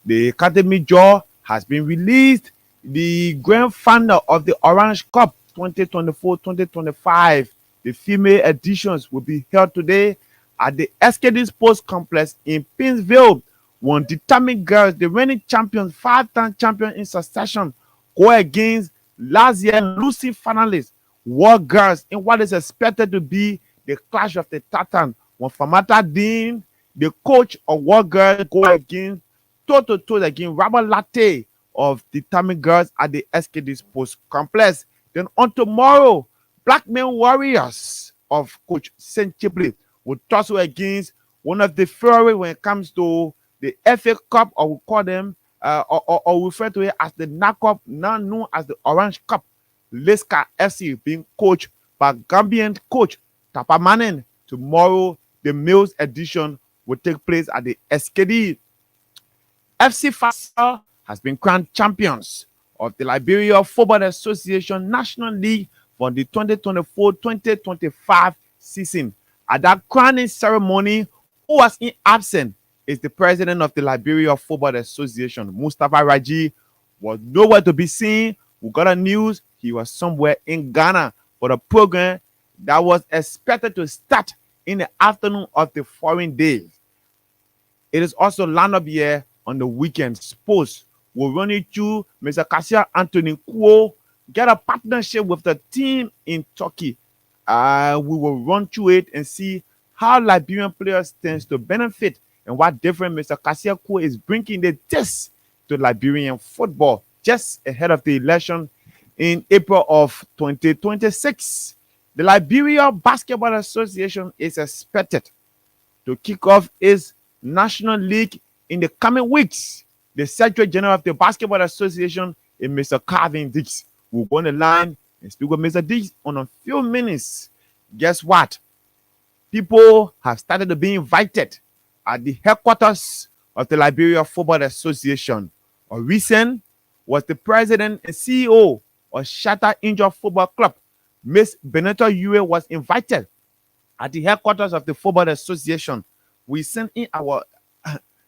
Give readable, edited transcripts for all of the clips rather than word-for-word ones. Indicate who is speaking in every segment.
Speaker 1: The Academy Draw has been released. The grand final of the Orange Cup 2024-2025, the female editions, will be held today at the SKD Sports Complex in Pinsville. One determined girls, the reigning champions, 5-time champion in succession, go against last year losing finalists, War Girls, in what is expected to be the clash of the Titan. When Famata Dean, the coach of War Girls, go against toe-to-toe against Robert Latte of determined girls at the SKD Sports Complex. Then on tomorrow, Black Men Warriors of Coach Saint Chipley will tussle against one of the favorites when it comes to the FA Cup, or we call them, or refer to it as the knockoff, now known as the Orange Cup. Leska FC being coached by Gambian coach Tapa Manen. Tomorrow, the males edition will take place at the SKD. FC Fasal has been crowned champions of the Liberia Football Association National League for the 2024-2025 season. At that crowning ceremony, who was in absent is the president of the Liberia Football Association, Mustafa Raji, was nowhere to be seen. We got a news he was somewhere in Ghana for the program that was expected to start in the afternoon of the following days. It is also lined up here on the weekend. Sports will run it through Mr. Kasia Anthony Kuo, get a partnership with the team in Turkey. We will run through it and see how Liberian players tend to benefit and what different Mr. Kasia Kuo is bringing this to Liberian football just ahead of the election in April of 2026. The Liberia Basketball Association is expected to kick off its National League in the coming weeks. The Secretary General of the Basketball Association is Mr. Calvin Dix. We'll go on the line and speak with Mr. Dix on a few minutes. Guess what? People have started to be invited at the headquarters of the Liberia Football Association. A recent was the president and CEO of Shatter Injured Football Club. Miss Benito Yue was invited at the headquarters of the Football Association. We sent in our,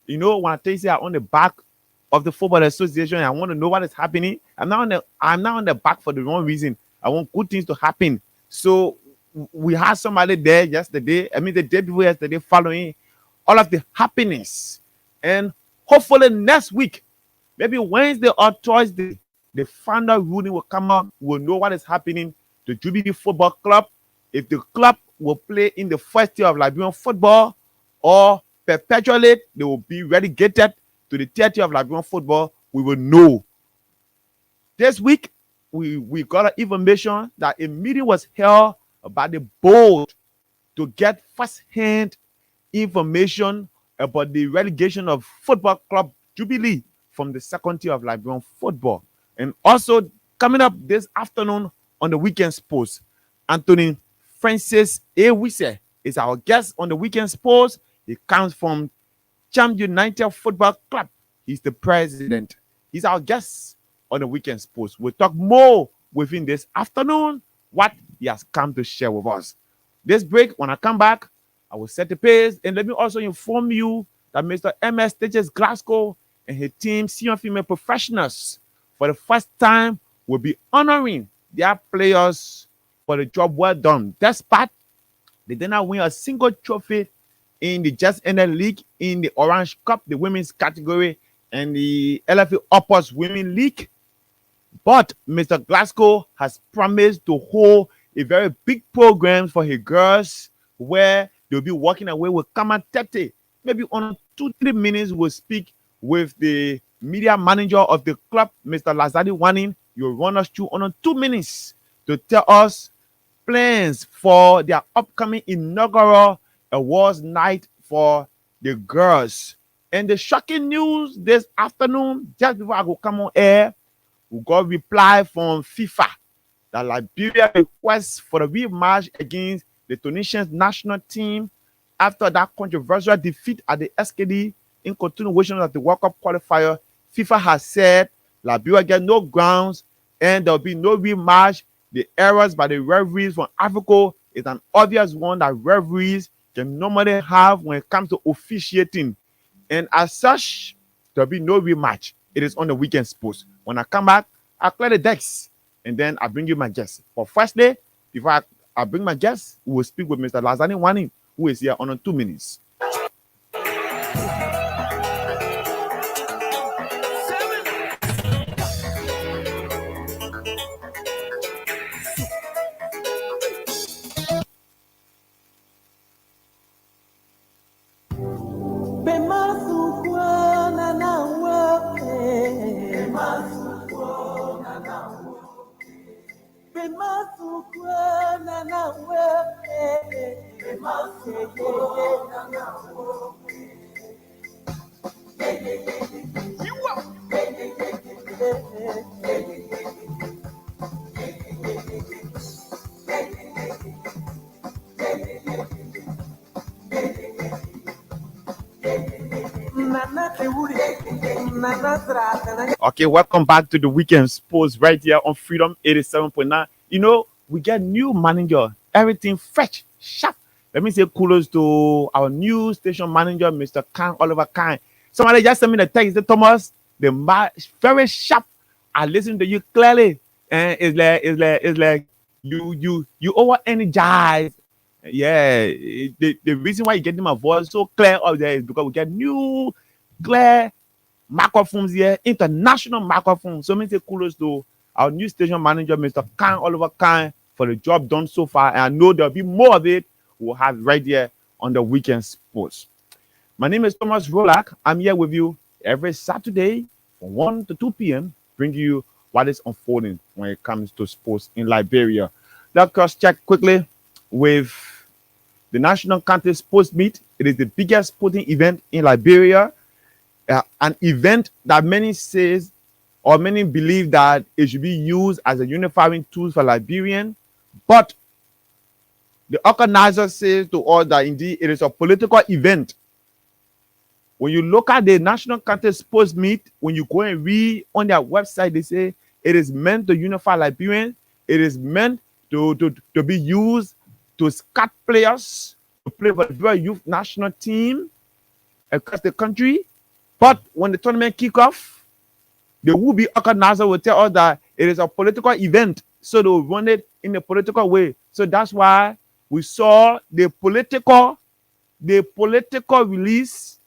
Speaker 1: when I tell you on the back of the Football Association, I want to know what is happening. I'm now on the back for the wrong reason. I want good things to happen. So we had somebody there yesterday. The day before yesterday, following all of the happiness. And hopefully next week, maybe Wednesday or Thursday, the final ruling will come out. We'll know what is happening to Jubilee Football Club. If the club will play in the first tier of Liberian football, or perpetually they will be relegated to the third tier of Liberian football, we will know. This week, we got an information that a meeting was held by the board to get first-hand information about the relegation of Football Club Jubilee from the second tier of Liberian football. And also, coming up this afternoon on the Weekend Sports, Anthony Francis Ewise is our guest on the Weekend Sports. He comes from Cham United Football Club. He's the president. He's our guest on the Weekend Sports. We'll talk more with him this afternoon, what he has come to share with us. This break, when I come back, I will set the pace. And let me also inform you that Mr. MS Tejas Glasgow and his team, senior female professionals, for the first time will be honoring their players for the job well done. Despite they did not win a single trophy in the just ended league, in the Orange Cup, the women's category, and the LFA Uppers Women League. But Mr. Glasgow has promised to hold a very big program for his girls where they'll be walking away with Kama Tete. Maybe on 2-3 minutes, we'll speak with the media manager of the club, Mr. Lazadi Wanin. You'll run us through on 2 minutes to tell us plans for their upcoming inaugural awards night for the girls. And the shocking news this afternoon, just before I go come on air, we got a reply from FIFA that Liberia requests for a rematch against the Tunisian national team after that controversial defeat at the SKD in continuation of the World Cup qualifier. FIFA has said Liberia get no grounds and there'll be no rematch. The errors by the referees from Africa is an obvious one that referees can normally have when it comes to officiating. And as such, There'll be no rematch. It is on the weekend sports. When I come back, I'll clear the decks and then I'll bring you my guests. For firstly, before I bring my guests, we will speak with Mr. Lazani Wani, who is here on 2 minutes. Okay, welcome back to the weekend sports right here on Freedom 87.9. You know, we get new manager, everything fresh, sharp. Let me say kudos to our new station manager, Mr. Khan, Oliver Khan. Somebody just sent me the text, Thomas, very sharp. I listen to you clearly, and it's like you over energized. Yeah, the reason why you getting my voice so clear up there is because we get new clear microphones here, international microphones. So many say kudos to our new station manager, Mr. Khan, Oliver Khan, for the job done so far. And I know there'll be more of it we'll have right here on the weekend sports. My name is Thomas Roulhac. I'm here with you every Saturday from 1 to 2 p.m. bringing you what is unfolding when it comes to sports in Liberia. Let's cross check quickly with the National County Sports Meet. It is the biggest sporting event in Liberia. An event that many says or many believe that it should be used as a unifying tool for Liberian, but the organizer says to us that indeed it is a political event. When you look at the National County Sports Meet, when you go and read on their website, they say it is meant to unify Liberians. It is meant to be used to scout players to play for the very youth national team across the country. But when the tournament kick off, the will-be organizer will tell us that it is a political event, so they will run it in a political way. So that's why we saw the political release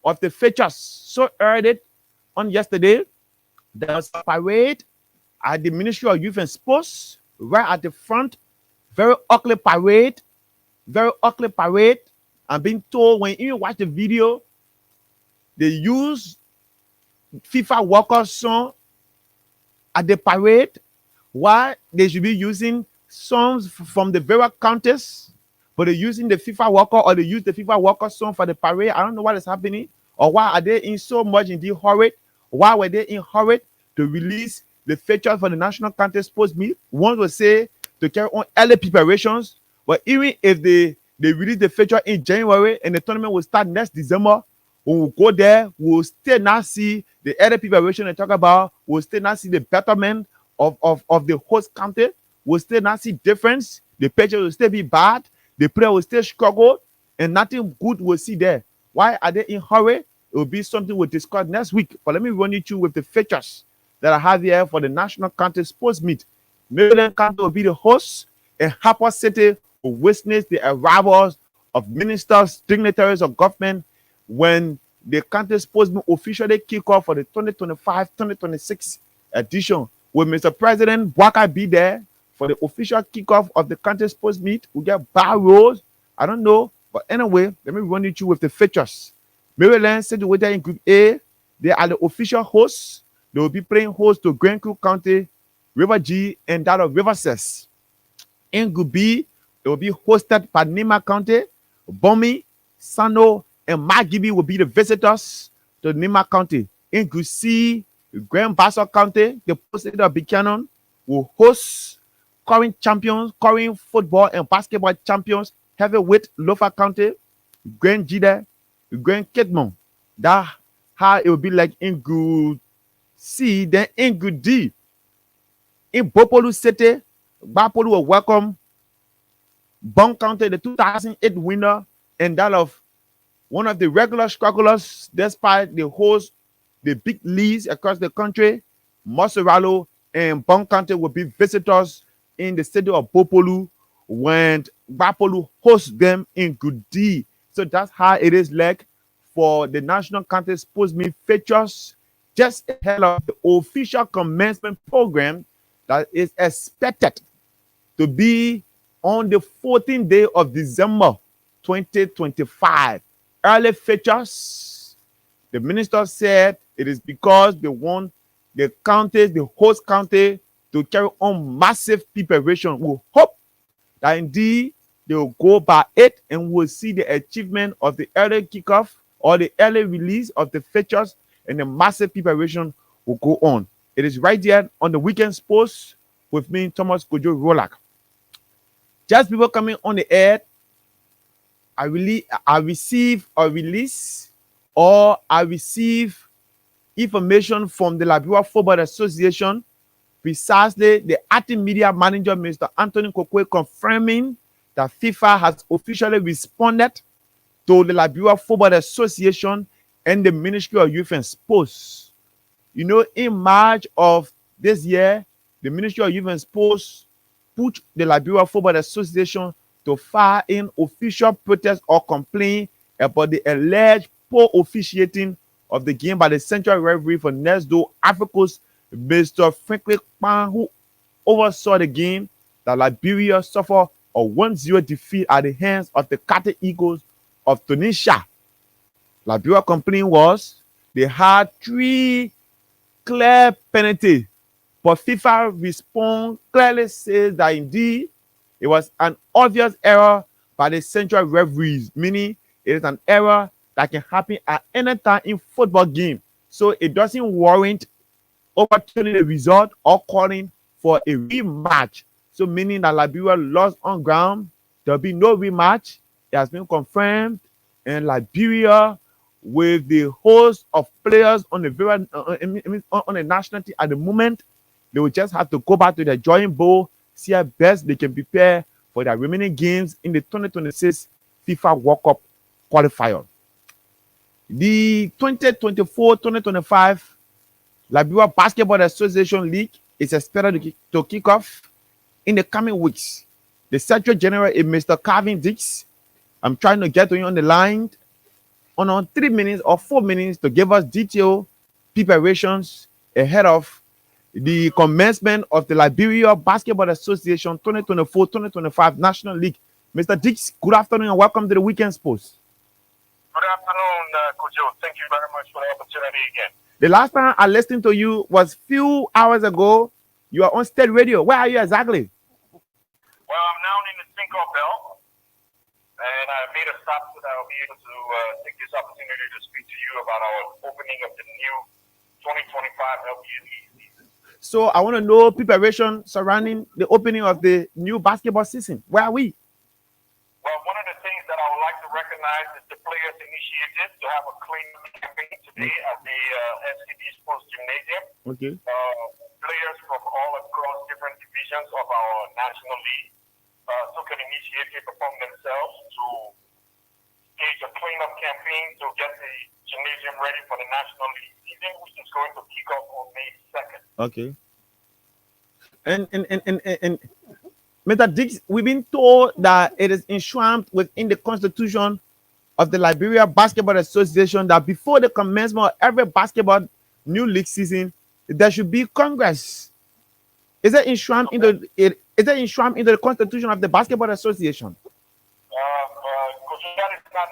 Speaker 1: of the features. So heard it on yesterday. There was a parade at the Ministry of Youth and Sports, right at the front. Very ugly parade. I'm being told when you watch the video, they use FIFA World Cup song at the parade. Why they should be using songs from the various countries, but they're using the FIFA World Cup, or they use the FIFA World Cup song for the parade. I don't know what is happening, or why are they in so much in the hurry? Why were they in hurry to release the features for the National County Sports Meet? One will say to carry on early preparations, but even if they release the feature in January and the tournament will start next December, when we go there, we'll still not see the other preparation they talk about. We'll still not see the betterment of the host county. We'll still not see difference. The picture will still be bad. The player will still struggle, and nothing good we'll see there. Why are they in hurry? It will be something we'll discuss next week. But let me run you through with the features that I have here for the National County Sports Meet. Maryland County will be the host, and Harper City will witness the arrivals of ministers, dignitaries of government, when the county sports meet officially kick off for the 2025-2026 edition. Will Mr. President Waka be there for the official kickoff of the county sports meet? We get bar rolls. I don't know. But anyway, let me run you through with the features. Maryland situated in Group A. They are the official hosts. They will be playing host to Grand Creek County, River G, and that of River Cess. In Group B, it will be hosted by Nima County, Bomi, Sano, and Magibi will be the visitors to Nima County. In Group C, Grand Bassa County, the post of Buchanan, will host current champions, current football and basketball champions, heavyweight Lofa County, Grand Jide, Grand Kidmon. That's how it will be like in Group C. Then in Group D, in Bopolu City, Bapolu will welcome Bon County, the 2008 winner, and that of one of the regular strugglers, despite the host the big leagues across the country. Moseralo and Bon County will be visitors in the city of Bopolu when Bapolu hosts them in Gudi. So that's how it is like for the National County Sports Meet features just ahead of the official commencement program that is expected to be on the 14th day of December 2025. Early features, the minister said it is because they want the counties, the host county, to carry on massive preparation. We hope that indeed they will go by it and we'll see the achievement of the early kickoff or the early release of the features, and the massive preparation will go on. It is right there on the weekend sports with me, Thomas KOJO ROULHAC. Just before coming on the air, I receive information from the Liberia Football Association, precisely the acting media manager, Mr. Anthony Kokwe, confirming that FIFA has officially responded to the Liberia Football Association and the Ministry of Youth and Sports. You know, in March of this year, the Ministry of Youth and Sports put the Liberia Football Association to file in official protest or complaint about the alleged poor officiating of the game by the central referee for next door Africa's Mr. Franklin Kpan, who oversaw the game that Liberia suffered a 1-0 defeat at the hands of the Carter Eagles of Tunisia. Liberia complaint was they had 3 clear penalties, but FIFA response clearly says that indeed it was an obvious error by the central referees, meaning it is an error that can happen at any time in football game. So it doesn't warrant overturning the result or calling for a rematch. So meaning that Liberia lost on ground, there'll be no rematch. It has been confirmed, and Liberia, with the host of players on the national team at the moment, they will just have to go back to their drawing board, see how best they can prepare for their remaining games in the 2026 FIFA World Cup qualifier. The 2024-2025 Liberia Basketball Association League is expected to kick off in the coming weeks. The Secretary General is Mr. Calvin Dix. I'm trying to get to you on the line on 3 minutes or 4 minutes to give us detailed preparations ahead of the commencement of the Liberia Basketball Association 2024-2025 National League. Mr. Dix, good afternoon and welcome to the Weekend Sports.
Speaker 2: Good afternoon, KOJO. Thank you very much for the opportunity again.
Speaker 1: The last time I listened to you was few hours ago. You are on State Radio. Where are you exactly?
Speaker 2: Well, I'm now in the Cinco Bell, and I made a stop so that I'll be able to take this opportunity to speak to you about our opening of the new 2025 LBA season.
Speaker 1: So I want to know preparation surrounding the opening of the new basketball season. Where are we?
Speaker 2: Well, one of the things that I would like to recognize is the players' initiative to have a clean campaign today at the SCD Sports Gymnasium.
Speaker 1: Okay.
Speaker 2: Players from all across different divisions of our national league took an initiative upon themselves to stage a cleanup campaign to get the gymnasium ready for the national league season, which is going to kick off on May 2nd.
Speaker 1: Okay. And Mr. Dix, we've been told that it is enshrined within the constitution of the Liberia Basketball Association that before the commencement of every basketball new league season, there should be Congress. Is it enshrined in the constitution of the Basketball Association?
Speaker 2: That is not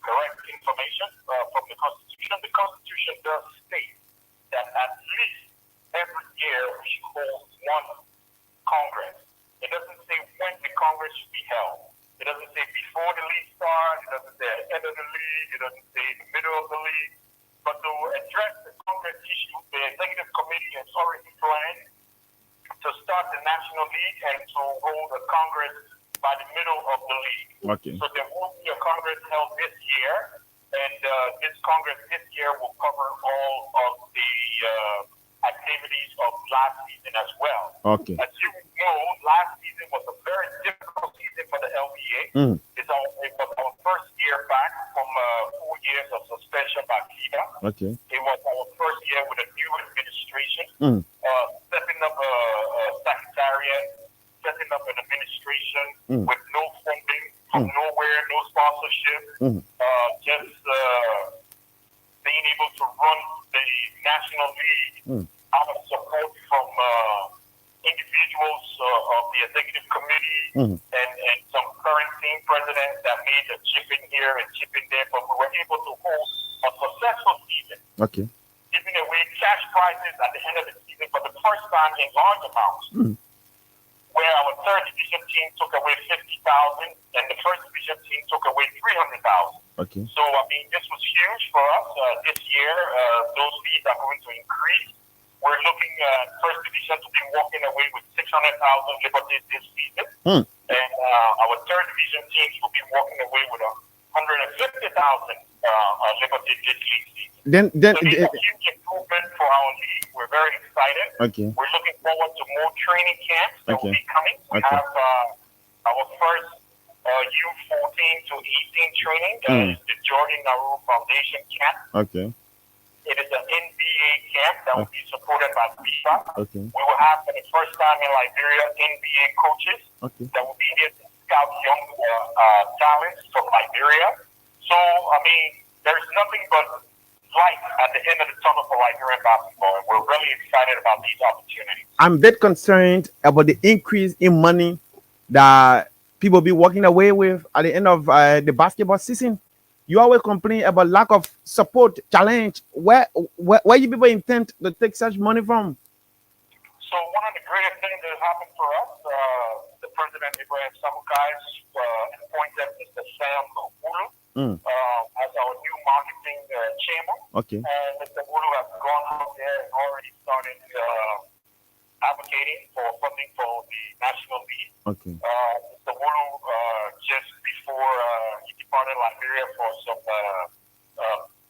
Speaker 2: correct information from the Constitution. The Constitution does state that at least every year we should hold one Congress. It doesn't say when the Congress should be held. It doesn't say before the league starts. It doesn't say at the end of the league. It doesn't say in the middle of the league. But to address the Congress issue, the Executive Committee has already planned to start the National League and to hold a Congress by the middle of the league.
Speaker 1: Okay.
Speaker 2: So there will be a Congress held this year, and this Congress this year will cover all of the activities of last season as well.
Speaker 1: Okay.
Speaker 2: As you know, last season was a very difficult season for the LBA. It was our first year back from 4 years of suspension by FIBA.
Speaker 1: Okay.
Speaker 2: It was our first year with a new administration,
Speaker 1: Mm.
Speaker 2: setting up a secretariat, setting up an administration with no funding from nowhere, no sponsorship, just being able to run the National League out of support from individuals of the executive committee and some current team presidents that made a chip in here and chip in there, but we were able to hold a successful season,
Speaker 1: Okay.
Speaker 2: giving away cash prizes at the end of the season for the first time in large amounts, where our third division team took away 50,000 and the first division team took away 300,000.
Speaker 1: Okay.
Speaker 2: So, I mean, this was huge for us this year. Those fees are going to increase. We're looking at first division to be walking away with 600,000 liberties this season. And our third division teams will be walking away with 150,000 liberties this league season.
Speaker 1: Then
Speaker 2: So these are huge improvement for our league. We're very excited.
Speaker 1: Okay.
Speaker 2: We're looking forward to more training camps that will be coming. We
Speaker 1: Okay.
Speaker 2: have our first U14 to 18 training. Is the Jordan Naru Foundation camp.
Speaker 1: Okay.
Speaker 2: It is an NBA camp that will be supported by FIBA.
Speaker 1: Okay.
Speaker 2: We will have for the first time in Liberia NBA coaches
Speaker 1: Okay.
Speaker 2: that will be here to scout young talents from Liberia. So, I mean, there's nothing but light at the end of the tunnel for Liberian basketball, and we're really excited about these opportunities.
Speaker 1: I'm a bit concerned about the increase in money that people be walking away with at the end of the basketball season. You always complain about lack of support, challenge. Where you people intend to take such money from?
Speaker 2: So one of the greatest things that happened for us, the President Ibrahim Samukai appointed Mr. Sam Ulu as our new marketing chairman.
Speaker 1: Okay.
Speaker 2: And Mr. Ulu has gone out there and already started advocating for funding for the National League.
Speaker 1: Okay.
Speaker 2: Mr. Ulu, just before he departed Liberia for some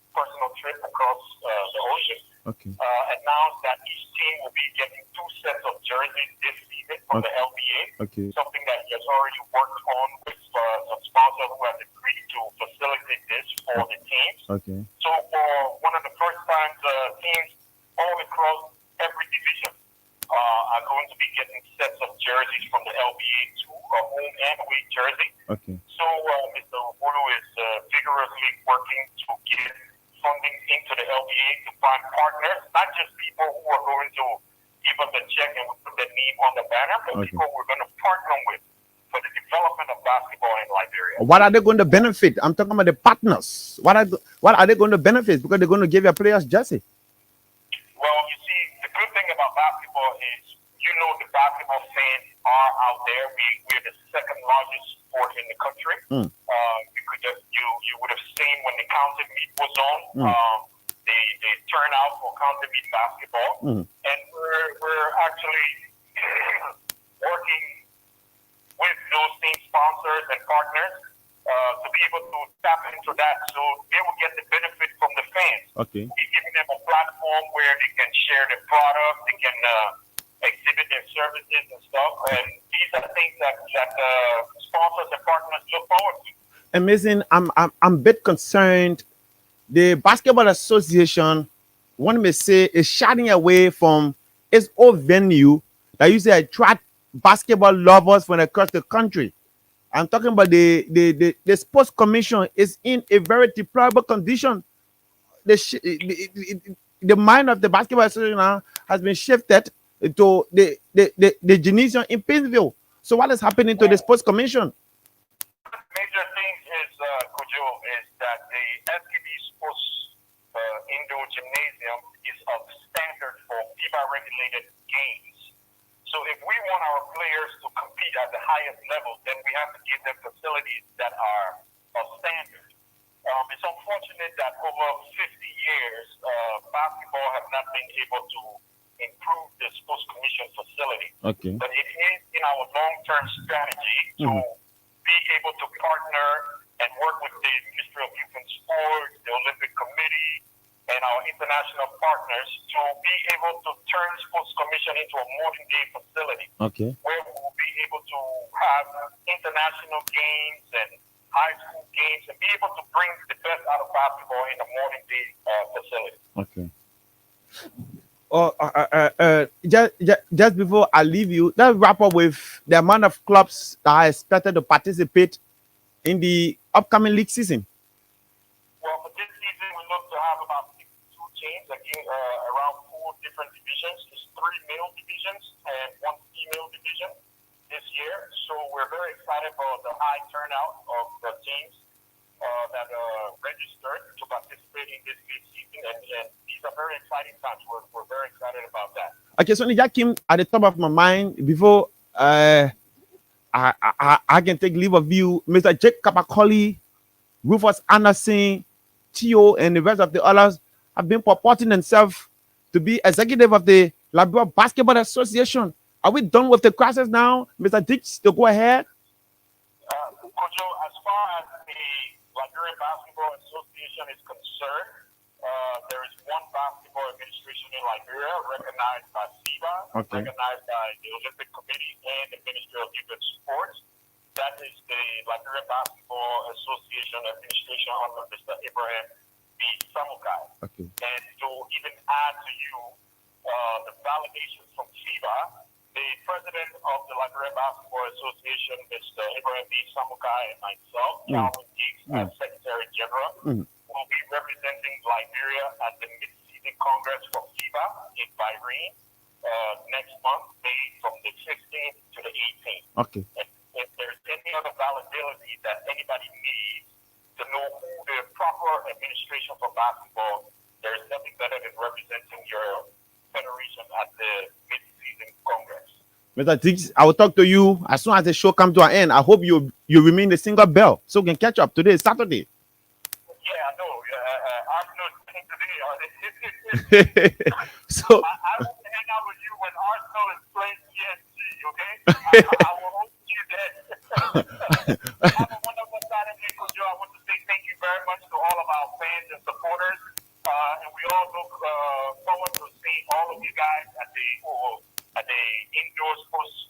Speaker 2: personal trip across the ocean, announced that each team will be getting 2 sets of jerseys this season from the LBA.
Speaker 1: Okay.
Speaker 2: Something that he has already worked on with some sponsors who have agreed to facilitate this for the teams.
Speaker 1: Okay.
Speaker 2: So for one of the first times, teams all across every division are going to be getting sets of jerseys from the LBA to a home and away jersey.
Speaker 1: Okay.
Speaker 2: So Mr. Ulu is vigorously working to get funding into the LBA to find partners, not just people who are going to give us a check and put their name on the banner, but people we're going to partner with for the development of basketball in Liberia.
Speaker 1: What are they going to benefit? I'm talking about the partners. What are they going to benefit? Because they're going to give your players jersey.
Speaker 2: Well, you see, the good thing about basketball is, you know, the basketball fans are out there. We're the second largest sport in the country. You would have seen when the county meet was on. They turn out for county meet basketball, and we're actually working with those team sponsors and partners to be able to tap into that, so they will get the benefit from the fans.
Speaker 1: Okay.
Speaker 2: We're giving them a platform where they can share their product, they can exhibit their services and stuff, and these are things that sponsors and partners look forward to.
Speaker 1: Amazing. I'm a bit concerned. The Basketball Association, one may say, is shying away from its own venue that usually attract basketball lovers from across the country. I'm talking about the Sports Commission is in a very deplorable condition. The mind of the Basketball Association now has been shifted to the gymnasium in Painesville. So what is happening to the Sports Commission?
Speaker 2: Major things is, Kojo, is that the SKB Sports Indoor Gymnasium is of standard for FIBA-regulated games. So if we want our players to compete at the highest level, then we have to give them facilities that are of standard. It's unfortunate that over 50 years, basketball have not been able to improve the Sports Commission facility.
Speaker 1: Okay.
Speaker 2: But it is in our long-term strategy to be able to partner and work with the Ministry of Youth and Sports, the Olympic Committee, and our international partners to be able to turn Sports Commission into a modern-day facility.
Speaker 1: Okay.
Speaker 2: Where we will be able to have international games and high school games, and be able to bring the best out of basketball in a modern day facility.
Speaker 1: Okay. Just before I leave you, let's wrap up with the amount of clubs that are expected to participate in the upcoming league season.
Speaker 2: Well, for this season, we look to have about 62 teams, again, around 4 different divisions. There's 3 male divisions and 1 female division this year. So we're very excited about the high turnout of the teams that are registered to participate in this league season. And these are very exciting times. We're very excited about that.
Speaker 1: Okay, so that came at the top of my mind before I can take leave of you. Mr. Jake Kapakoli, Rufus Anderson, Tio, and the rest of the others have been purporting themselves to be executive of the Liberia Basketball Association. Are we done with the crisis now, Mr. Dix, to go ahead?
Speaker 2: Kojo, as far as the Liberia Basketball Association is concerned, there is one basketball administration in Liberia recognized by FIBA, recognized by the Olympic Committee and the Ministry of Youth and Sports. That is the Liberia Basketball Association administration under Mr. Abraham B. Samukai.
Speaker 1: Okay.
Speaker 2: And to even add to you the validations from FIBA, the president of the Liberia Basketball Association, Mr. Abraham B. Samukai, and myself, Calvin Deeks, as Secretary General, will be representing Liberia at the Mid-Season Congress for FIBA in Bahrain next month, May from the 16th to the 18th.
Speaker 1: Okay.
Speaker 2: And if there's any other validity that anybody needs to know who the proper administration for basketball, there's nothing better than representing your federation at the Mid-Season Congress.
Speaker 1: Mr. Dix, I will talk to you as soon as the show comes to an end. I hope you remain the single bell so we can catch up. Today is Saturday.
Speaker 2: Yeah, I know. Arsenal is today.
Speaker 1: So
Speaker 2: I will hang out with you when Arsenal is playing PSG, okay? I will host you there. Have a wonderful Saturday, Kojo. I want to say thank you very much to all of our fans and supporters. And we all look forward to seeing all of you guys at the indoor sports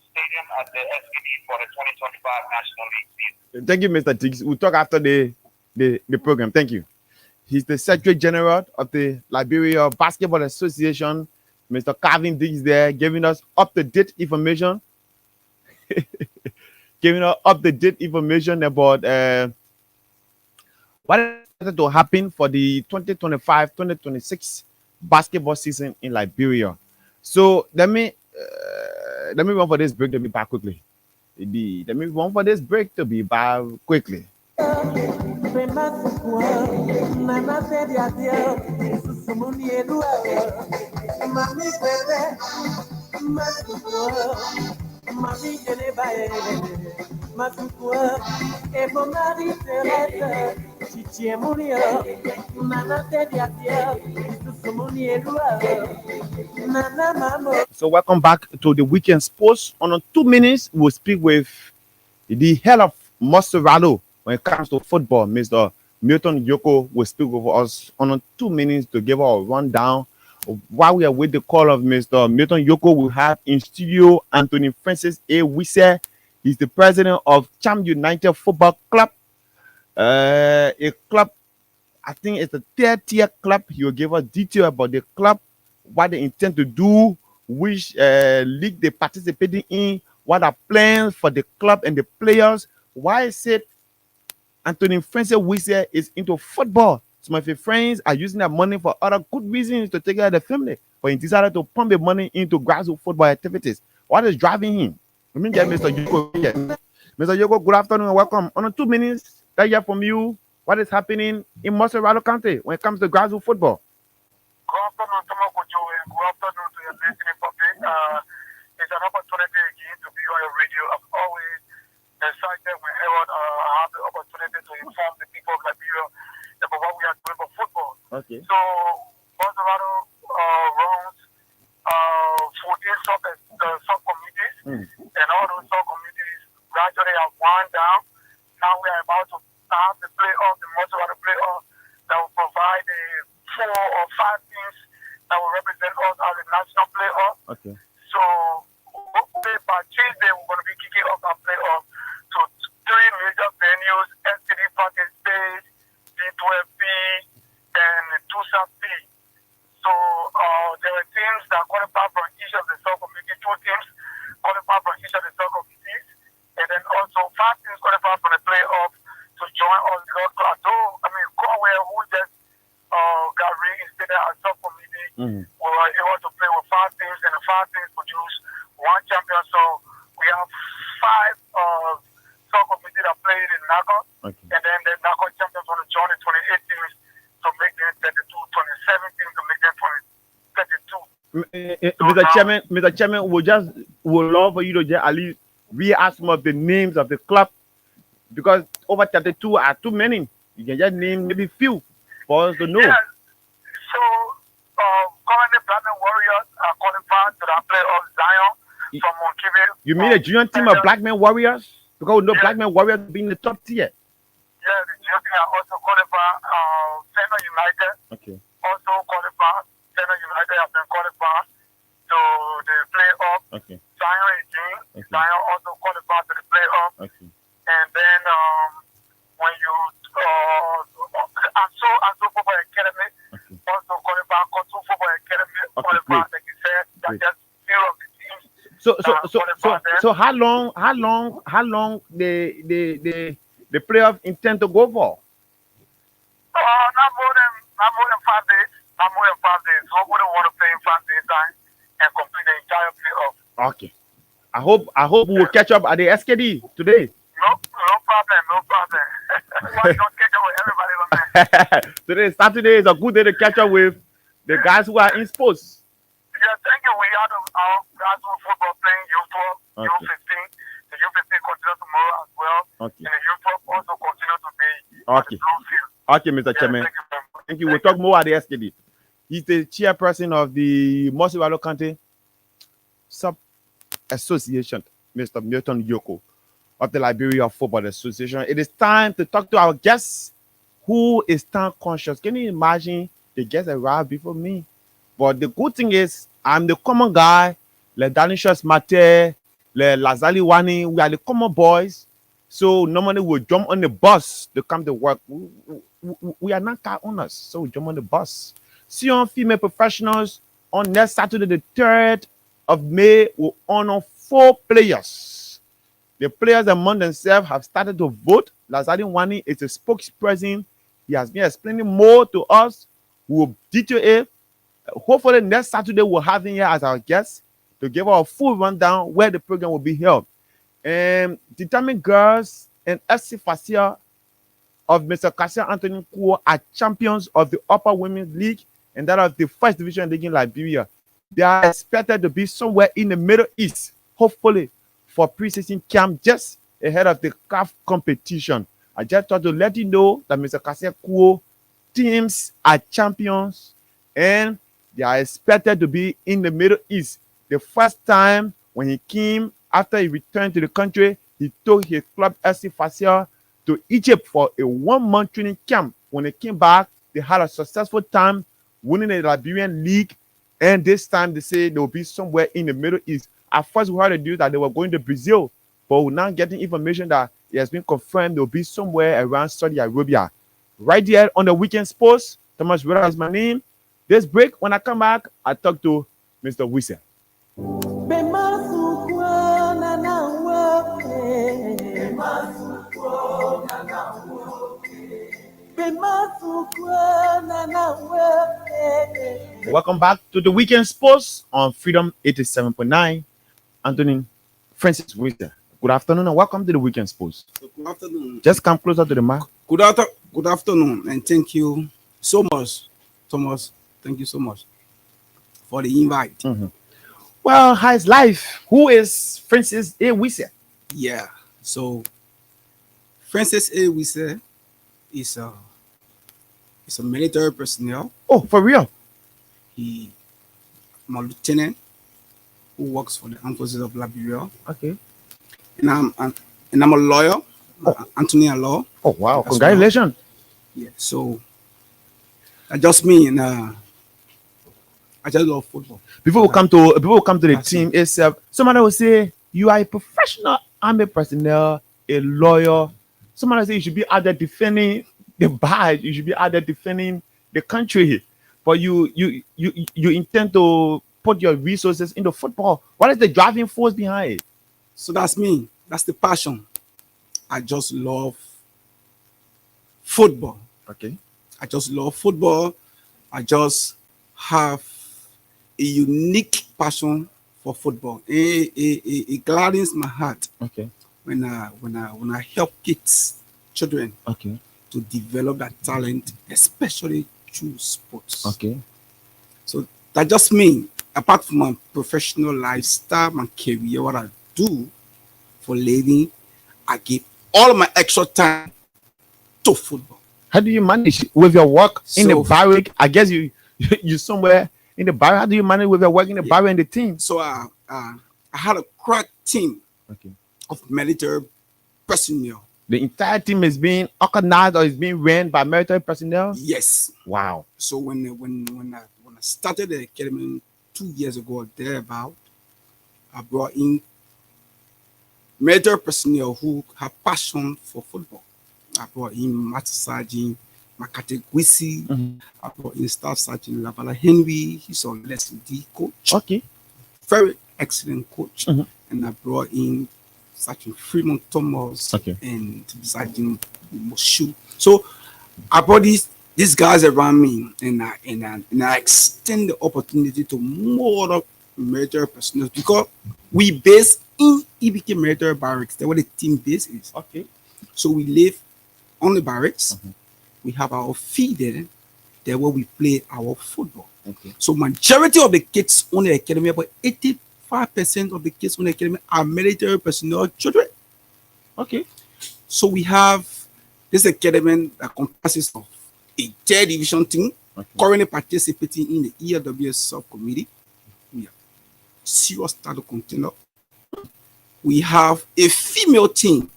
Speaker 2: stadium at the SKD for the 2025 National League season.
Speaker 1: thank you, Mr. Dix. We'll talk after the program. Thank you. He's the Secretary General of the Liberia Basketball Association, Mr. Calvin Dix there, giving us up-to-date information. Giving us up-to-date information about what is to happen for the 2025-2026 basketball season in Liberia. So let me run for this break to be back quickly. Let me run for this break to be back quickly. So welcome back to the weekend sports. On 2 minutes, we'll speak with the hell of Moserado when it comes to football. Mr. Milton Yoko will speak with us on 2 minutes to give our rundown. While we are with the call of Mr. Milton Yoko, we have in studio Anthony Francis A. Wisse. He's the president of Cham United Football Club, a club, I think it's a third-tier club. He will give us detail about the club, what they intend to do, which league they participating in, what are plans for the club and the players. Why is it Anthony Francis Wisse is into football? Some of his friends are using that money for other good reasons to take care of the family, but he decided to pump the money into grassroots football activities. What is driving him? Let me get Mr. Yoko here. Mr. Yoko, good afternoon and welcome. On 2 minutes, I hear from you what is happening in Moserado County when it comes to grassroots football.
Speaker 2: Good afternoon, Tomokojo, and good afternoon to your listening public. It's an opportunity again to be on your radio. I'm always excited whenever I have the opportunity to inform the people of Liberia about what we are doing for football.
Speaker 1: Okay.
Speaker 2: So, Moserado runs 14 sub-committees, and all those sub-committees gradually have wound down. Now we are about to have the playoff, the Moserado playoff, that will provide the 4 or 5 teams that will represent us as a national playoff.
Speaker 1: Okay.
Speaker 2: So, hopefully by Tuesday, we're going to be kicking off our playoff to 3 major venues So there were teams that qualified from each of the sub-committees, 2 teams qualified from each of the sub-committees, and then also 5 teams qualified from the playoff to join us. Conway, who just got reinstated as sub-committee, we were able to play with 5 teams, and the 5 teams produced 1 champion. So we have 5 sub-committees that played in NACO, and then the NACO champions want to join the 28 teams to make them 32, 27 teams to make them 32.
Speaker 1: Mr. Chairman, would love for you to just at least read out some of the names of the club, because over 32 are too many. You can just name maybe few for us to know.
Speaker 2: Yeah. So currently Blackman Warriors are qualified to the playoff Zion from Monkiville.
Speaker 1: You mean a junior team of Blackman Warriors? Because we know Blackman Warriors being the top tier.
Speaker 2: Yeah, the junior team are also qualified. Center United also qualified. Center United have been qualified to the playoff. Zion again. Zion also qualified to the playoff. And then when you also Football Academy also qualified. Kotu Football Academy qualified. Like you said, that's just few of the teams.
Speaker 1: So how long the playoff intend to go for?
Speaker 2: Not more than 5 days. Not more than 5 days. So we wouldn't want to play in 5 days time and complete the entire playoff.
Speaker 1: Okay. I hope we will catch up at the SKD today.
Speaker 2: No problem. Why don't catch up with everybody, man?
Speaker 1: Today, Saturday is a good day to catch up with the guys who are in sports.
Speaker 2: Yeah, thank you. We had our guys who football playing U12, U15. The U15 continue tomorrow as well. And the U12 also continue today at the blue field.
Speaker 1: Okay, Mr. Chairman. Thank you. We'll talk more at the SKD. He's the chairperson of the Mosivalo County Sub Association, Mr. Milton Yoko, of the Liberia Football Association. It is time to talk to our guests who is time conscious. Can you imagine the guests arrived before me? But the good thing is, I'm the common guy, le Danishus Mate, le Lazali Wani, we are the common boys. So normally we'll jump on the bus to come to work. We are not car owners, so we jump on the bus. Sion Female Professionals on next Saturday, the 3rd of May, will honor 4 players. The players among themselves have started to vote. Lazali Wani is a spokesperson. He has been explaining more to us. We will detail it. Hopefully next Saturday we'll have him here as our guest to give our full rundown where the program will be held. Determined Girls and FC Fasia of Mr. Kasia Anthony Kuo are champions of the Upper Women's League and that of the First Division League in Liberia. They are expected to be somewhere in the Middle East, hopefully, for pre-season camp just ahead of the CAF competition. I just thought to let you know that Mr. Kasia Kuo teams are champions and they are expected to be in the Middle East. The first time when he came, after he returned to the country, he took his club FC Fasia to Egypt for a 1-month training camp. When they came back, they had a successful time winning the Liberian League, and this time they say they will be somewhere in the Middle East. At first, we heard the news that they were going to Brazil, but we're now getting information that it has been confirmed they'll be somewhere around Saudi Arabia. Right there on the Weekend Sports, Thomas Rivera is my name. This break, when I come back, I talk to Mr. Wissel. Welcome back to the Weekend Sports on Freedom 87.9. Anthony Francis Wissel. Good afternoon and welcome to the Weekend Sports.
Speaker 3: Good afternoon.
Speaker 1: Just come closer to the mic.
Speaker 3: Good afternoon, and thank you so much, Thomas. Thank you so much for the invite.
Speaker 1: Well, how's life? Who is Francis A. Wissel?
Speaker 3: Yeah, so Francis A. Wissel is a military personnel.
Speaker 1: Oh, for real?
Speaker 3: I'm a lieutenant who works for the Armed Forces of Liberia.
Speaker 1: Okay.
Speaker 3: And I'm a lawyer, Anthony Law.
Speaker 1: Oh wow! Congratulations.
Speaker 3: Well. Yeah. So that's just me, and I just love football.
Speaker 1: Before we come to the team itself, somebody will say you are a professional army personnel, a lawyer. Somebody will say you should be out there defending the badge. You should be out there defending the country. but you intend to put your resources into football. What is the driving force behind it?
Speaker 3: So that's me. That's the passion. I just love football.
Speaker 1: Okay.
Speaker 3: I just love football. I just have a unique passion for football. It gladdens my heart
Speaker 1: Okay.
Speaker 3: when I help kids, children,
Speaker 1: Okay.
Speaker 3: to develop that talent, especially through sports.
Speaker 1: Okay.
Speaker 3: So that just means, apart from my professional lifestyle, my career, what I do for living, I give all of my extra time to football.
Speaker 1: How do you manage with your work in the
Speaker 3: So-
Speaker 1: barrack? I guess you somewhere in the barrack. How do you manage with your work in the barrack and the team?
Speaker 3: So I had a crack team
Speaker 1: Okay.
Speaker 3: of military personnel.
Speaker 1: The entire team is being organized or is being ran by military personnel.
Speaker 3: Yes.
Speaker 1: Wow.
Speaker 3: So when I started the academy 2 years ago or thereabout, I brought in military personnel who have passion for football. I brought in Master Sergeant Makate Gwisi.
Speaker 1: Mhm.
Speaker 3: I brought in Staff Sergeant Lavala Henry. He's a lesson D coach.
Speaker 1: Okay.
Speaker 3: Very excellent coach.
Speaker 1: Mhm.
Speaker 3: And I brought in Sergeant Fremont Thomas
Speaker 1: Okay.
Speaker 3: and Sergeant Moshu. So I brought these guys around me, and I extend the opportunity to more other military personnel, because we base in EBK military barracks. That's where the team base is.
Speaker 1: Okay.
Speaker 3: So we live on the barracks.
Speaker 1: Mhm.
Speaker 3: We have our field there. There where we play our football.
Speaker 1: Okay.
Speaker 3: So majority of the kids on the academy, about 85% of the kids on the academy are military personnel children.
Speaker 1: Okay.
Speaker 3: So we have this academy that comprises of a third division team
Speaker 1: Okay.
Speaker 3: currently participating in the ELWS subcommittee. We have serious title contender. We have a female team.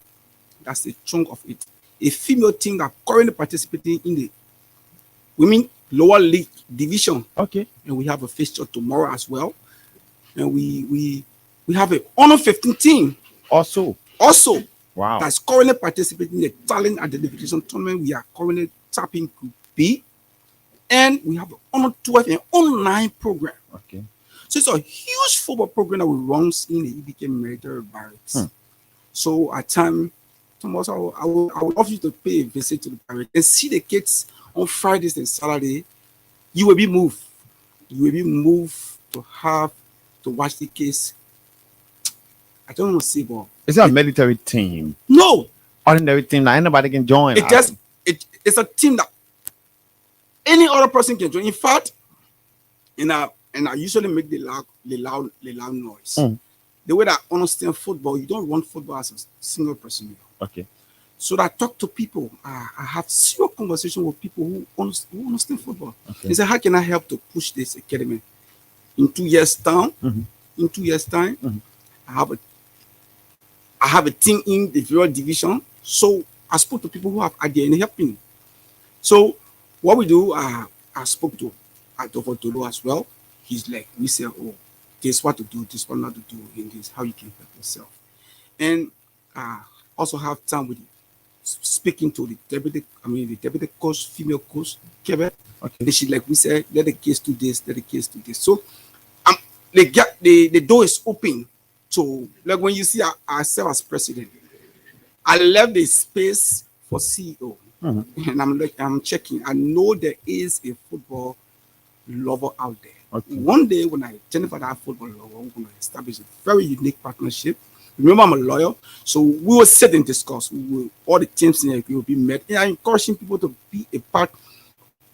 Speaker 3: That's the chunk of it. A female team that currently participating in the women lower league division.
Speaker 1: Okay.
Speaker 3: And we have a fixture tomorrow as well. And we have a honor 15 team
Speaker 1: Also.
Speaker 3: also
Speaker 1: Wow.
Speaker 3: that's currently participating in the talent identification tournament. We are currently tapping Group B. And we have an honor 12 and honor 9 program.
Speaker 1: Okay.
Speaker 3: So it's a huge football program that we run in the EBK military barracks. So at time, Thomas, I would love you to pay a visit to the barracks and see the kids on Fridays and Saturday. You will be moved. You will be moved to watch the kids. I don't want to say, but
Speaker 1: It's a military team.
Speaker 3: no,
Speaker 1: Ordinary team that anybody can join.
Speaker 3: it's a team that any other person can join. In fact, and I usually make the loud noise. The way that I understand football, you don't run football as a single person.
Speaker 1: Okay.
Speaker 3: So that I talk to people. I have serious conversation with people who understand football.
Speaker 1: Okay.
Speaker 3: They say, how can I help to push this academy? In 2 years' time,
Speaker 1: Mhm.
Speaker 3: I have a team in the various division. So I spoke to people who have idea and helping. So what we do, I spoke to Adolfo Tolo as well. He's like, we say, oh, this what to do, this what not to do, and this how you can help yourself. And also have time with speaking to the deputy coach, female coach, Kevin.
Speaker 1: Okay.
Speaker 3: And she like, we said, let the kids do this, let the kids do this. So the door is open. So like when you see ourselves as president, I left the space for CEO. And I'm checking. I know there is a football lover out there.
Speaker 1: Okay.
Speaker 3: One day when I identify that football lover, we're going to establish a very unique partnership. Remember, I'm a lawyer, so we will sit and discuss. All the teams in will be met. And I'm encouraging people to be a part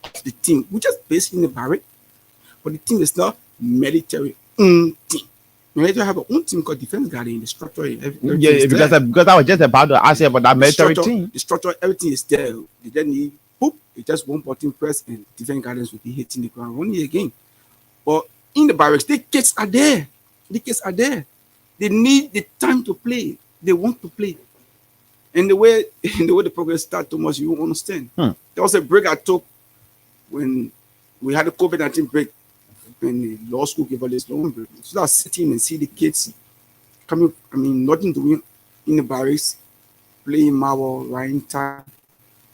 Speaker 3: of the team. We're just based in the barrack, but the team is not military team. Military have their own team called Defense Guardian. The structure, everything
Speaker 1: Yeah,
Speaker 3: is there.
Speaker 1: because I was just about to ask you about that military team.
Speaker 3: The structure, everything is there. They then need boop, it's just one button press and Defense Guardians will be hitting the ground running again. But in the barracks, the kids are there. The kids are there. They need the time to play. They want to play. And the way the program started, Thomas, you won't understand. There was a break I took when we had the COVID-19 break. When the law school gave us this long break. So I was sitting and see the kids coming, nothing doing in the barracks, playing marble, riding time.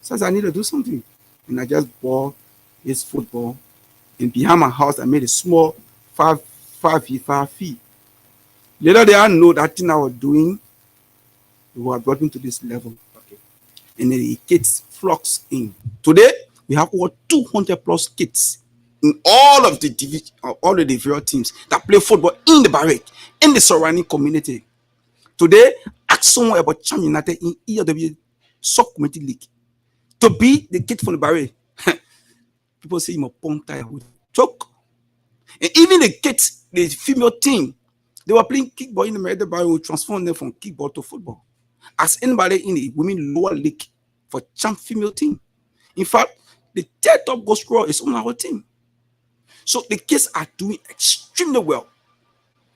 Speaker 3: So I said, I need to do something. And I just bought this football And behind my house, I made a small 5 feet. Later, they all know that thing I was doing, they were brought me to this level. Okay. And then the kids flocks in. Today, we have over 200 plus kids in all of the division, all of the various teams that play football in the barrack, in the surrounding community. Today, ask someone about Cham United in ERW Sub-Community League. To be the kid from the barrack, people say you're a punk tire with choke. And even the kids, the female team, they were playing kickball in the Merida Barrack, we transformed them from kickball to football. As anybody in the women lower league for champ female team. In fact, the third top goal scorer is on our team. So the kids are doing extremely well.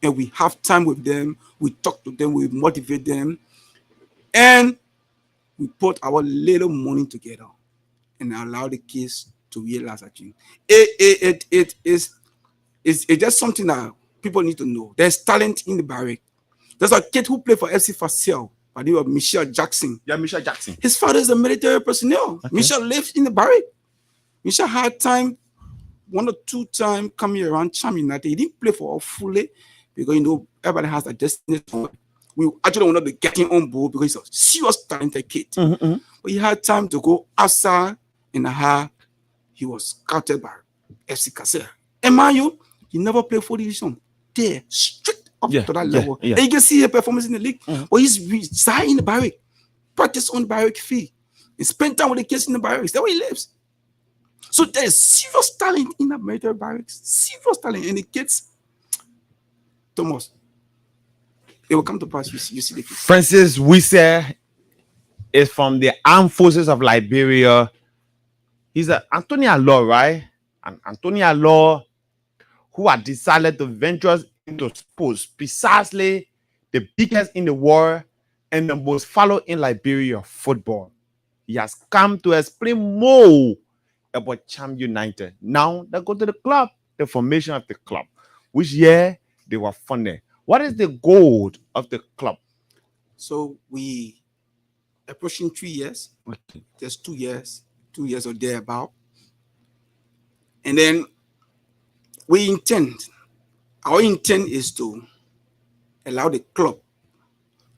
Speaker 3: And we have time with them, we talk to them, we motivate them, and we put our little money together and allow the kids to realize that thing. It's just something that people need to know. There's talent in the barrack. There's a kid who played for FC Facel by the name of Michelle Jackson.
Speaker 1: Yeah, Michelle Jackson.
Speaker 3: His father is a military personnel.
Speaker 1: Okay.
Speaker 3: Michelle lived in the barrack. Michelle had time, 1 or 2 times coming around Cham United. He didn't play for us fully because, you know, everybody has a destiny. We actually wanted to get him on board because he's a serious talented kid.
Speaker 1: Mm-hmm.
Speaker 3: But he had time to go outside in the he was scouted by FC Casella. And mind you, he never played for division. There, straight up to that level.
Speaker 1: Yeah.
Speaker 3: And you can see his performance in the league. But he's reside in the barrack, practice on the barrack field, and spend time with the kids in the barracks. That's where he lives. So there's serious talent in the military barracks. Serious talent. And the kids, Thomas, it will come to pass. You see the kids.
Speaker 1: Francis Wisse is from the Armed Forces of Liberia. He's an Antonia Law, right? And Antonia Law, who had decided to venture into sports, precisely the biggest in the world and the most followed in Liberia, football. He has come to explain more about Cham United. Now they go to the club, the formation of the club, which year they were funded. What is the goal of the club?
Speaker 3: So we approaching 3 years.
Speaker 1: Okay.
Speaker 3: Just 2 years or thereabout. And then our intent is to allow the club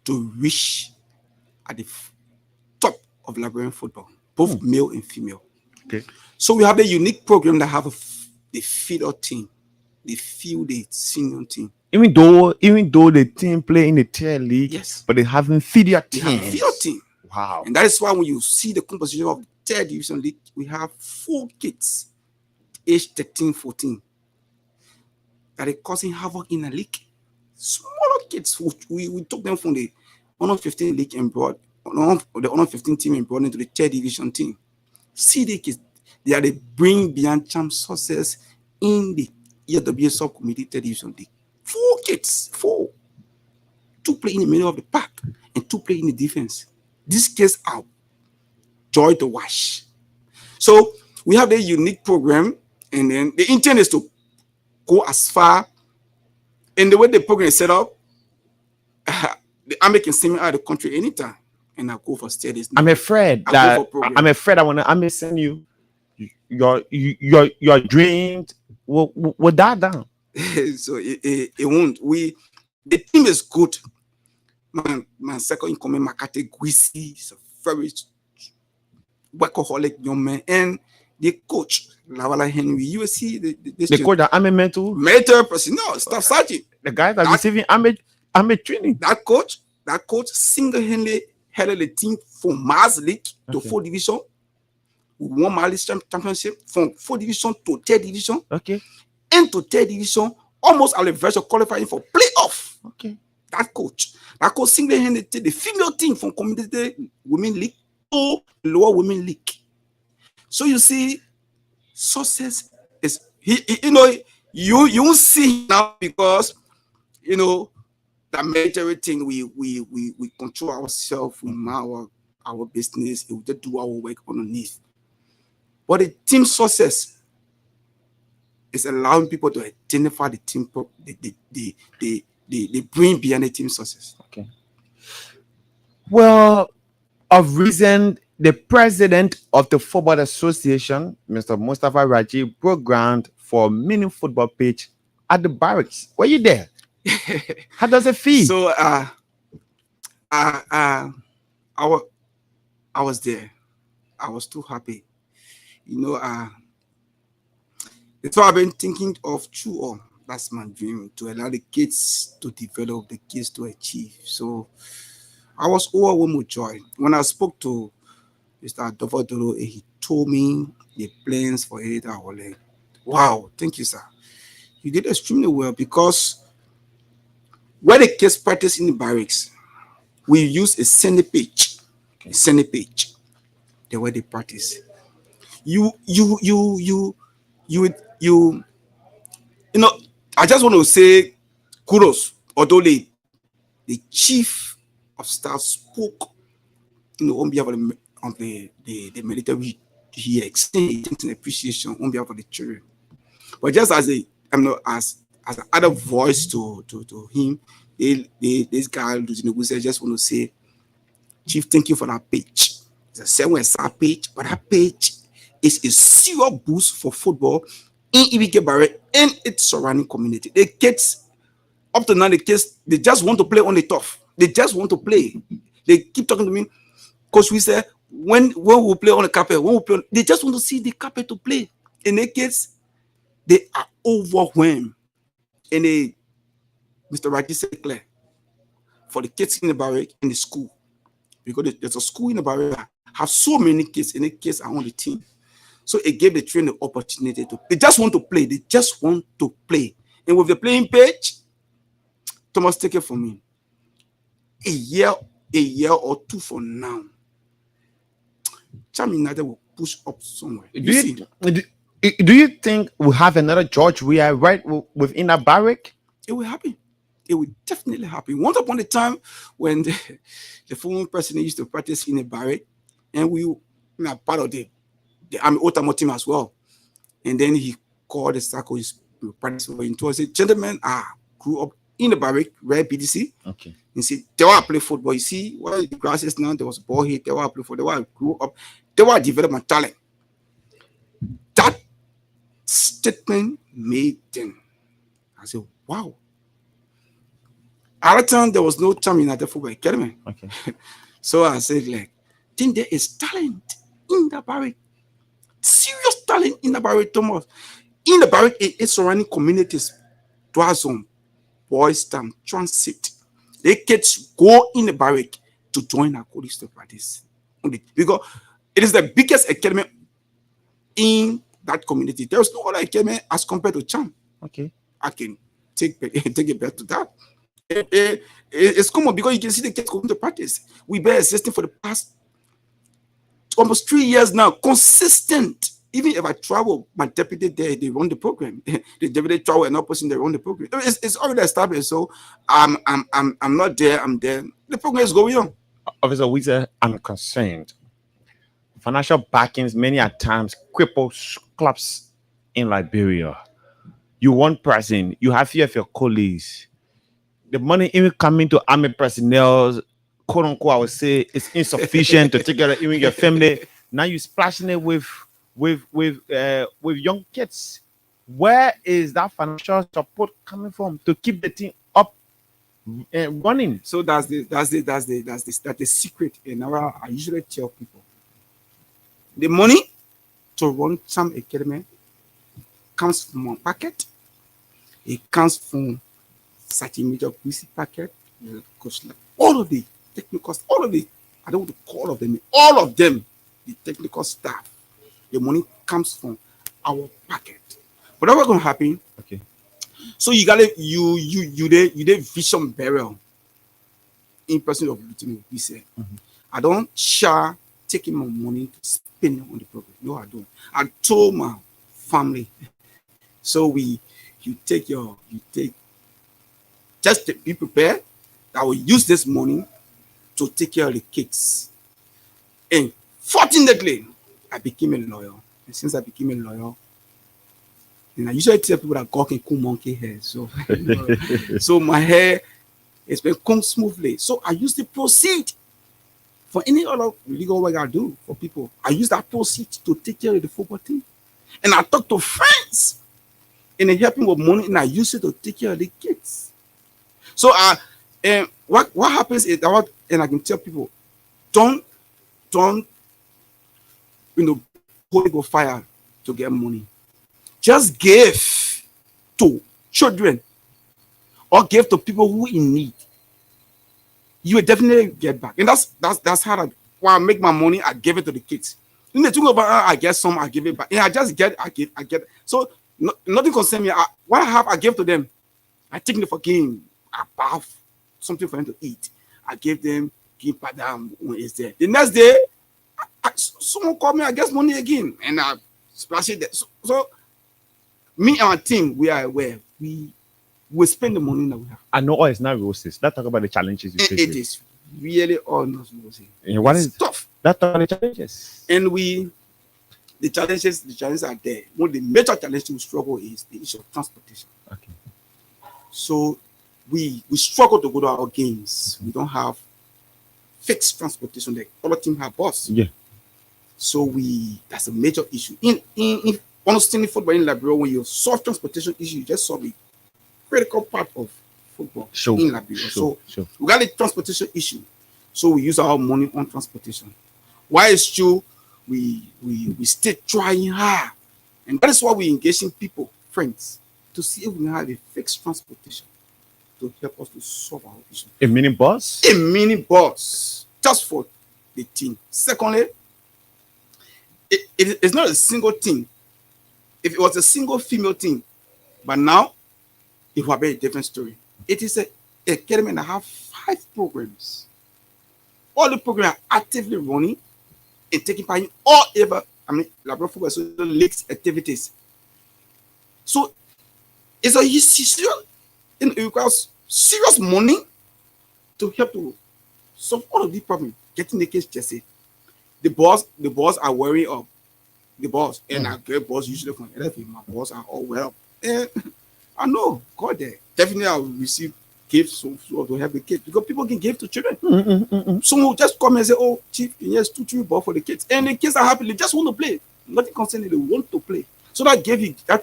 Speaker 3: to reach at the top of Liberian football, both male and female.
Speaker 1: Okay.
Speaker 3: So we have a unique program that have the feeder team, the senior team.
Speaker 1: Even though the team play in the tier league,
Speaker 3: Yes,
Speaker 1: but they haven't feeder
Speaker 3: we
Speaker 1: team.
Speaker 3: have a feeder team.
Speaker 1: Wow.
Speaker 3: And that is why when you see the composition of the third division league, we have 4 kids, age 13, 14, that are causing havoc in the league. Smaller kids, we took them from the under 15 league and brought the under 15 team and brought into the third division team. See the kids, they are the bring beyond champ success in the ERW Sub-Committee third division league. 4 kids, 4. 2 play in the middle of the park and 2 play in the defense. These kids are joy to watch. So we have a unique program, and then the intent is to go as far. And the way the program is set up, the army can send me out of the country anytime, and I go for studies.
Speaker 1: I'm afraid I want to send you your dreams will die down.
Speaker 3: So it won't. The team is good. My second in command, Makate Gwisi, is a very workaholic young man, and the coach, Lavala Henry, you will see
Speaker 1: The coach that I'm mental,
Speaker 3: military personnel, staff sergeant.
Speaker 1: the guy that receiving army training.
Speaker 3: That coach single-handedly headed the team from Mars League to 4th division. We won Mars championship from 4th division to 3rd division.
Speaker 1: Okay.
Speaker 3: Into 3rd division, almost at the verge of qualifying for playoff.
Speaker 1: Okay.
Speaker 3: That coach single-handedly take the female team from Community Women League to Lower Women League. So you see, success is you won't see now because that military thing we control ourselves, we mind our business, we just do our work underneath. But the team success is allowing people to identify the team, the brain behind the team success.
Speaker 1: Okay. Well, of recent, the president of the Football Association, Mr. Mustafa Raji, broke ground for a mini football pitch at the barracks. Were you there? How does it feel?
Speaker 3: So uh, uh, I was I was there. I was too happy. You know, it's what I've been thinking of true or that's my dream to allow the kids to develop, the kids to achieve. So I was overwhelmed with joy. When I spoke to Mr. Dovadoro, he told me the plans for it. I was like, wow, thank you, sir. You did extremely well because where the kids practice in the barracks, we use a sandy pitch. A sandy pitch. The way they practice. You you you you you you you know, I just want to say kudos, although the chief of staff spoke, on behalf of the military here, extending thanks and appreciation on behalf of the children. But just as a I'm not as an other voice to him, this guy Luzinogu, I just want to say, Chief, thank you for that page. It's a 7 page, but that page is a serious boost for football in Ibike Barre and its surrounding community. The kids, up to now, the kids, they just want to play on the turf. They just want to play. They keep talking to me, because we say, when we play on the carpet, they just want to see the carpet to play. And the kids, they are overwhelmed. And Mr. Raji said clear, for the kids in the barrack in the school, because there's a school in the barrack have so many kids, and the kids are on the team. So it gave the children the opportunity to. They just want to play. They just want to play. And with the playing page, Thomas, take it from me. A year or two from now, Cham United will push up somewhere.
Speaker 1: Do you think we'll have another George Weah right within a barrack?
Speaker 3: It will happen. It will definitely happen. Once upon a time, when the former president used to practice in a barrack, and we were part of the Army Otamo team as well. And then he called the circle, his practice for him. He said, gentlemen, I grew up in the barrack, where BDC.
Speaker 1: Okay.
Speaker 3: He said, they were play football. You see, where the grass is now, there was ball hit, they were play football, they were grew up, they were development talent. That statement made them. I said, wow. At the time, there was no Cham United Football Academy.
Speaker 1: Okay.
Speaker 3: So I said, like, think there is talent in the barrack. Serious talent in the barrack, Thomas. In the barrack, its surrounding communities, Dwazon, Boys Town, Transit. The kids go in the barrack to join our college to practice. Because it is the biggest academy in that community. There is no other academy as compared to Cham.
Speaker 1: Okay.
Speaker 3: I can take it back to that. It's common because you can see the kids going to practice. We've been existing for the past almost 3 years now, consistent. Even if I travel, my deputy there, they run the program. The deputy travel and opposite, they run the program. It's already established. So I'm not there. I'm there. The program is going on.
Speaker 1: Officer Weezer, I'm concerned. Financial backings many at times cripple clubs in Liberia. You one person, you have fear of your colleagues. The money even coming to army personnel, quote unquote, I would say, is insufficient to take care of even your family. Now you're splashing it with young kids. Where is that financial support coming from to keep the team up and running?
Speaker 3: So that's the secret. And I usually tell people, the money to run some academy comes from one packet. It comes from certain major PC packet. All of the technical, all of the, I don't want to call all of them, all of them, the technical staff, the money comes from our packet. But that's what's going to happen.
Speaker 1: Okay.
Speaker 3: So you got you did vision burial in person of Lieutenant PC. I don't share taking my money to spend on the program. No, I don't. I told my family. So you take just be prepared. I will use this money to take care of the kids. And fortunately, I became a lawyer. And since I became a lawyer, and I usually tell people that God can cool monkey hair. So, so my hair has been combed smoothly. So I use the proceed for any other legal work I do for people. I use that proceed to take care of the football team. And I talk to friends and they help me with money, and I use it to take care of the kids. So and what happens is that, and I can tell people, don't Holy Ghost fire to get money. Just give to children or give to people who in need. You will definitely get back. And that's how when I make my money, I give it to the kids. When they talk about I get some, I give it back. And I get. So nothing concerns me. What I have, I give to them. I take them for game. I buy something for them to eat. I give them give padam when it's there. The next day, someone called me, I get money again, and I splash it there. So me and my team, we are aware. We spend the money that we have.
Speaker 1: I know all is not roses. Let's talk about the challenges you face.
Speaker 3: It is really all not roses.
Speaker 1: And what
Speaker 3: it's
Speaker 1: is
Speaker 3: tough?
Speaker 1: Let's talk about the challenges.
Speaker 3: And the challenges are there. One of the major challenges we struggle is the issue of transportation.
Speaker 1: Okay.
Speaker 3: So we struggle to go to our games. We don't have fixed transportation. The other team have bus.
Speaker 1: Yeah.
Speaker 3: So that's a major issue. In understanding football in Liberia, when you solve transportation issue, you just solve a critical part of football in Liberia. So we got a transportation issue. So we use our money on transportation. Why it's true, we stay trying hard. And that is why we engaging people, friends, to see if we can have a fixed transportation to help us to solve our issue.
Speaker 1: A mini bus?
Speaker 3: A mini bus, just for the team. Secondly, it's not a single team. If it was a single female team, but now it will be a different story. It is a academy that have 5 programs. All the programs are actively running and taking part in all ever. Liberia Football Association leagues activities. So it's a serious. It requires serious money to help to solve all of these problems. Getting the kids jersey. The balls are wearing up. The balls, and I get balls usually from LFA. My balls are all well. And I know, God there. Definitely I will receive gifts to help the kids, because people can give to children. Someone will just come and say, "Oh, Chief, yes, 2-3 balls for the kids," and the kids are happy. They just want to play. Nothing concerning, they want to play. So that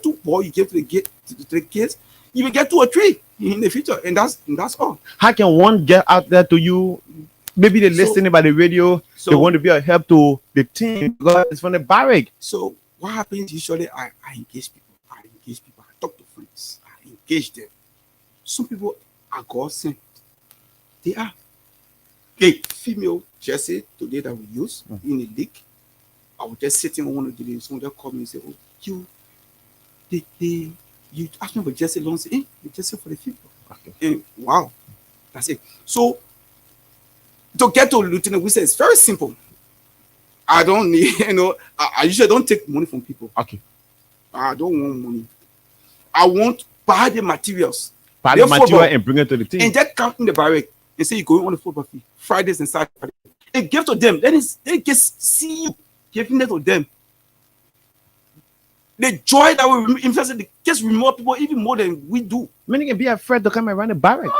Speaker 3: 2 balls you give to the kids, you will get 2 or 3 in the future, and that's all.
Speaker 1: How can one get out there to you? Maybe they're listening by the radio. They want to be a help to the team because it's from the barrack.
Speaker 3: So what happens usually? I engage people. I talk to friends. I engage them. Some people are God sent. They are. A female jersey today that we use in the league. I was just sitting on one of the days. Someone just called me and said, "Oh, you asked me for jersey loan? Hey, the jersey for the people."
Speaker 1: Okay.
Speaker 3: And wow, that's it. So to get to Lieutenant Whistle, it's very simple. I don't need, I usually don't take money from people.
Speaker 1: Okay.
Speaker 3: I don't want money. I want buy the materials.
Speaker 1: Buy the material and bring it to the team.
Speaker 3: And just come in the barrack and say you're going on the football field Fridays and Saturdays. And give to them. Then they just see you giving it to them. The joy that we invest in the kids remember people even more than we do.
Speaker 1: Many can be afraid to come around the barrack.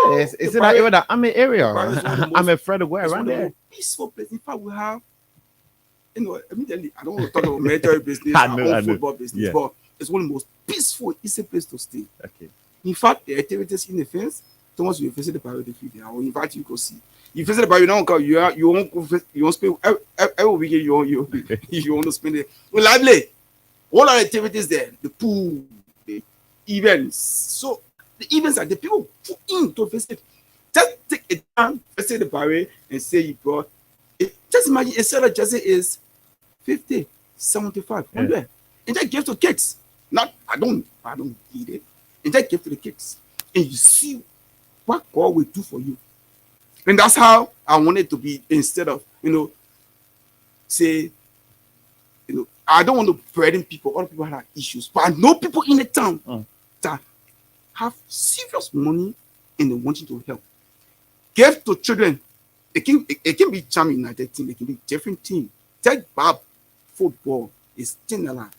Speaker 1: It's in that area that I'm an area. I'm afraid to go around there.
Speaker 3: Peaceful place. In fact, we have, I don't want to talk about military business or football business, but it's one of the most peaceful, easy place to stay.
Speaker 1: Okay.
Speaker 3: In fact, the activities in the fence, Thomas, you visit the barrack, I will invite you to go see. You visit the barrack, you won't spend every weekend. You want to spend it. Well, lively. All our activities there, the pool, the events. So the events are the people put in to visit. Just take a time, visit the barrack and say you brought it. Just imagine a seller jersey is 50, 75, 100. And just give to kids. I don't need it. And just give to the kids. And you see what God will do for you. And that's how I want it to be, instead of, say, I don't want to burden people. Other people have issues. But I know people in the town that have serious money and they want you to help. Give to children. It can be Cham United team. It can be different team. Take Bob football. It's $10,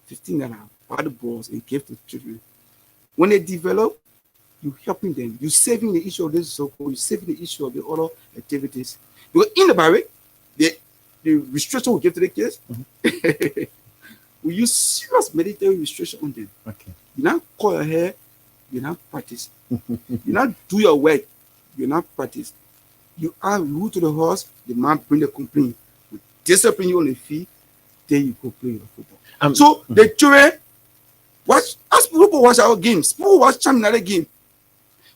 Speaker 3: $15. Buy the balls and give to children. When they develop, you're helping them. You're saving the issue of this so-called. You're saving the issue of the other activities. Because in the barrack, the restriction we give to the kids, We use serious military restriction on them.
Speaker 1: Okay.
Speaker 3: You now call your hair, you now practice. You now do your work, you now practice. You are rude to the horse, the man bring the complaint. We discipline you on the field, then you go play your football. So the children watch, as people watch our games, people watch another game.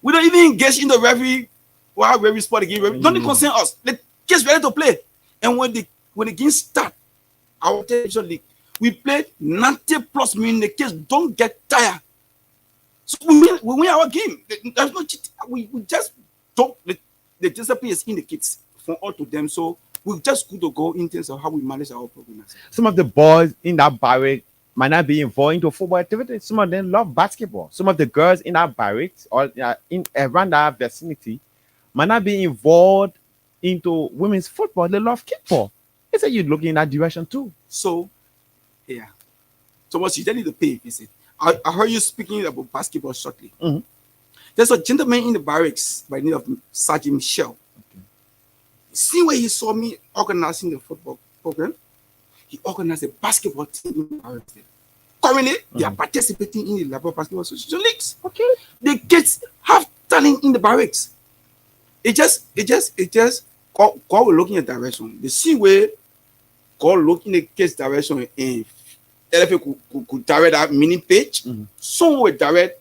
Speaker 3: We don't even engage in the referee while referee sport the game. Don't concern us. The kids ready to play. And when the game start, our television league, we play 90+ minutes. The kids don't get tired. So we win our game. There's no cheating. We just don't. The discipline is in the kids from all to them. So we just good to go in terms of how we manage our programs.
Speaker 1: Some of the boys in that barrack might not be involved into football activity. Some of them love basketball. Some of the girls in that barracks or in around that vicinity might not be involved into women's football. They love kickball. It's like you're looking in that direction too.
Speaker 3: So, yeah. So what you need to pay a visit. I heard you speaking about basketball shortly.
Speaker 1: Mhm.
Speaker 3: There's a gentleman in the barracks by the name of Sergeant Michelle.
Speaker 1: Okay.
Speaker 3: See where he saw me organizing the football program? He organized a basketball team in the barracks there. Currently, they are participating in the Liberal Basketball Association leagues.
Speaker 1: Okay.
Speaker 3: The kids have talent in the barracks. It just God will look in a direction. The same way God look in the kids' direction and LFA could direct that mini page. Some will direct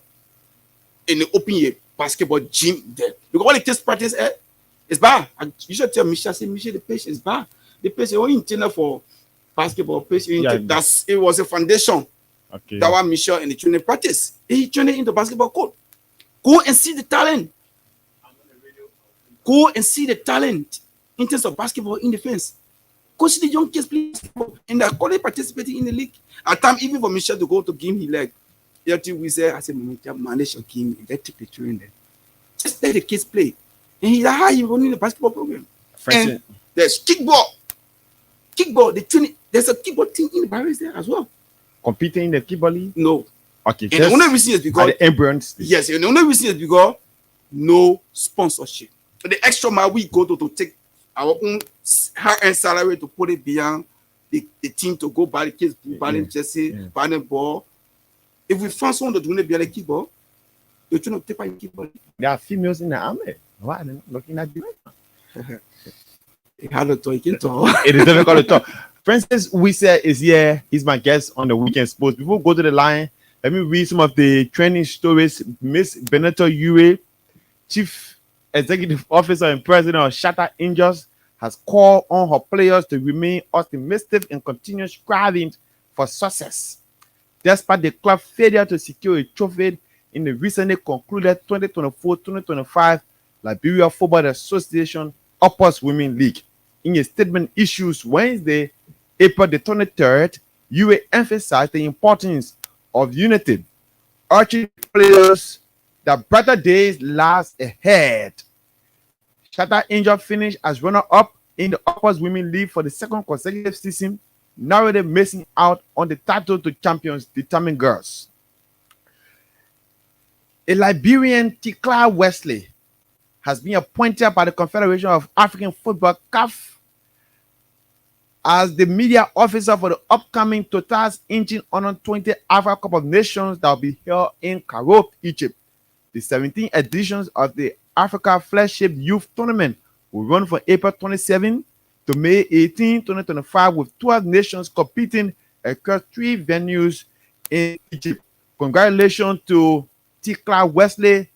Speaker 3: in the open year basketball gym there. Because all the kids practice is bad. You should tell Michelle, say Michelle, the page is bad. The page is only intended for basketball page. It was a foundation.
Speaker 1: Okay.
Speaker 3: That was Michelle and the training practice. He trained into basketball court. Go and see the talent. Go and see the talent in terms of basketball in the fence. Go see the young kids play basketball and they're currently participating in the league. At times, even for Michelle to go to game, he like, we say, I said, manage your game, let take the training there. Just let the kids play. And he's running the basketball program. And there's kickball. Kickball, the training, there's a kickball team in the barracks there as well.
Speaker 1: Competing in the kickball league?
Speaker 3: No.
Speaker 1: Okay.
Speaker 3: And the only reason is because
Speaker 1: the embryo stage.
Speaker 3: Yes, and the only reason is because no sponsorship. The extra mile we go to take our own high-end salary to put it beyond the team to go buy the kids, buy the jersey, buy the ball. If we find someone to do it beyond the kickball, they're trying to take part in kickball.
Speaker 1: There are females in the army. Why are they not looking at you?
Speaker 3: It's hard to talk. You can talk.
Speaker 1: It is difficult to talk. Francis Wisse is here. He's my guest on the Weekend Sports. Before we go to the line, let me read some of the training stories. Miss Benito Ure, Chief Executive Officer and President of Shatter Angels, has called on her players to remain optimistic and continue striving for success. Despite the club's failure to secure a trophy in the recently concluded 2024-2025 Liberia Football Association Uppers Women League. In a statement issued Wednesday, April the 23rd, UA emphasized the importance of unity, urging players that brighter days lies ahead. Shatter Angel finished as runner-up in the Uppers Women League for the second consecutive season, narrowly missing out on the title to champions determined girls. A Liberian, Tikla Wesley, has been appointed by the Confederation of African Football (CAF) as the media officer for the upcoming Total's Engine Under 20 Africa Cup of Nations that will be held in Cairo, Egypt. The 17th editions of the Africa Flagship Youth Tournament will run from April 27 to May 18, 2025, with 12 nations competing across 3 venues in Egypt. Congratulations to Tikla Wesley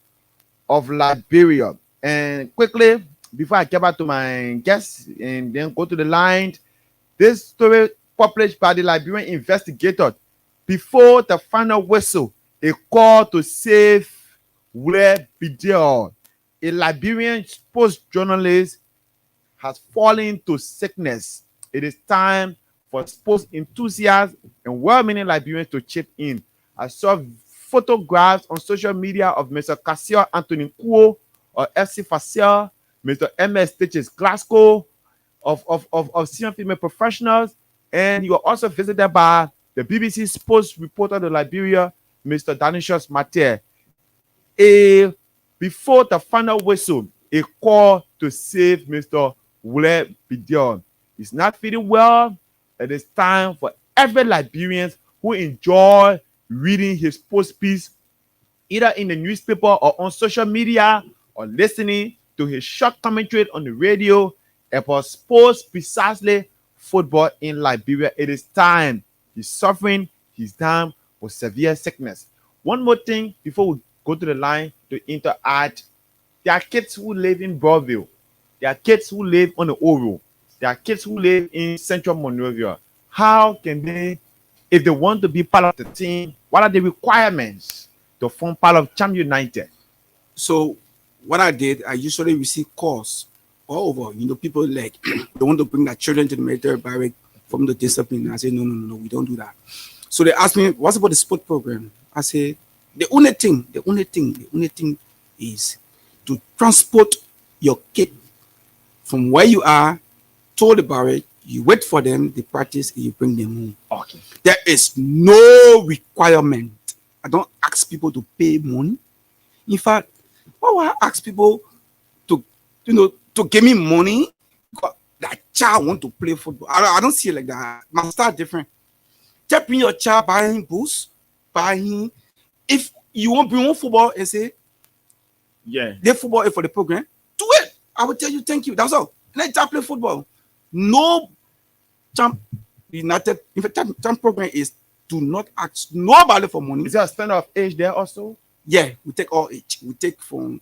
Speaker 1: of Liberia. And quickly, before I get back to my guests and then go to the line, this story published by the Liberian investigator: before the final whistle, a call to save Wule Bidion. A Liberian sports journalist has fallen to sickness. It is time for sports enthusiasts and well-meaning Liberians to chip in. I saw photographs on social media of Mr. Cassio Anthony Kuo of FC Facel, Mr. MS Stitches Glasgow, of senior female professionals, and you were also visited by the BBC sports reporter of Liberia, Mr. Danishus Mate. Before the final whistle, a call to save Mr. Wule Bidion. He's not feeling well. It is time for every Liberian who enjoy reading his post piece either in the newspaper or on social media or listening to his short commentary on the radio about sports, precisely football in Liberia. It is time. He's suffering. He's down with severe sickness. One more thing before we go to the line to interact. There are kids who live in Broadville. There are kids who live on the Oro. There are kids who live in Central Monrovia. How can they, if they want to be part of the team, what are the requirements to form part of Cham United?
Speaker 3: So what I did, I usually receive calls all over. People like they want to bring their children to the military barrack from the discipline. I say, no, we don't do that. So they asked me, what's about the sport program? I say, the only thing is to transport your kid from where you are to the barrack. You wait for them, they practice, and you bring them home.
Speaker 1: Okay.
Speaker 3: There is no requirement. I don't ask people to pay money. In fact, why would I ask people to give me money because that child want to play football? I don't see it like that. My style different. Just bring your child, buy him boots, buy him. If you want to bring home football and say,
Speaker 1: yeah,
Speaker 3: the football is for the program, do it. I will tell you thank you. That's all. Let child play football. No Champ United, in fact, Champ program is do not ask nobody for money.
Speaker 1: Is there a standard of age there also?
Speaker 3: Yeah, we take all age. We take from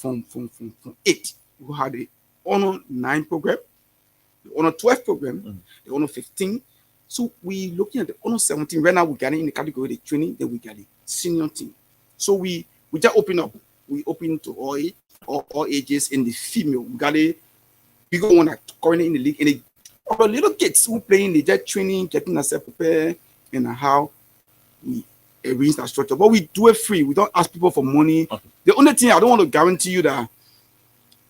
Speaker 3: 8. We had the honor 9 program, the honor 12 program, the honor 15. So we looking at the honor 17. Right now we got it in the category of the training, then we got the senior team. So we just open up. We open to all ages in the female. We got a bigger one that currently in the league. And our little kids who playing, they just training, getting themselves prepared, and how we arrange that structure. But we do it free. We don't ask people for money. Okay. The only thing I don't want to guarantee you that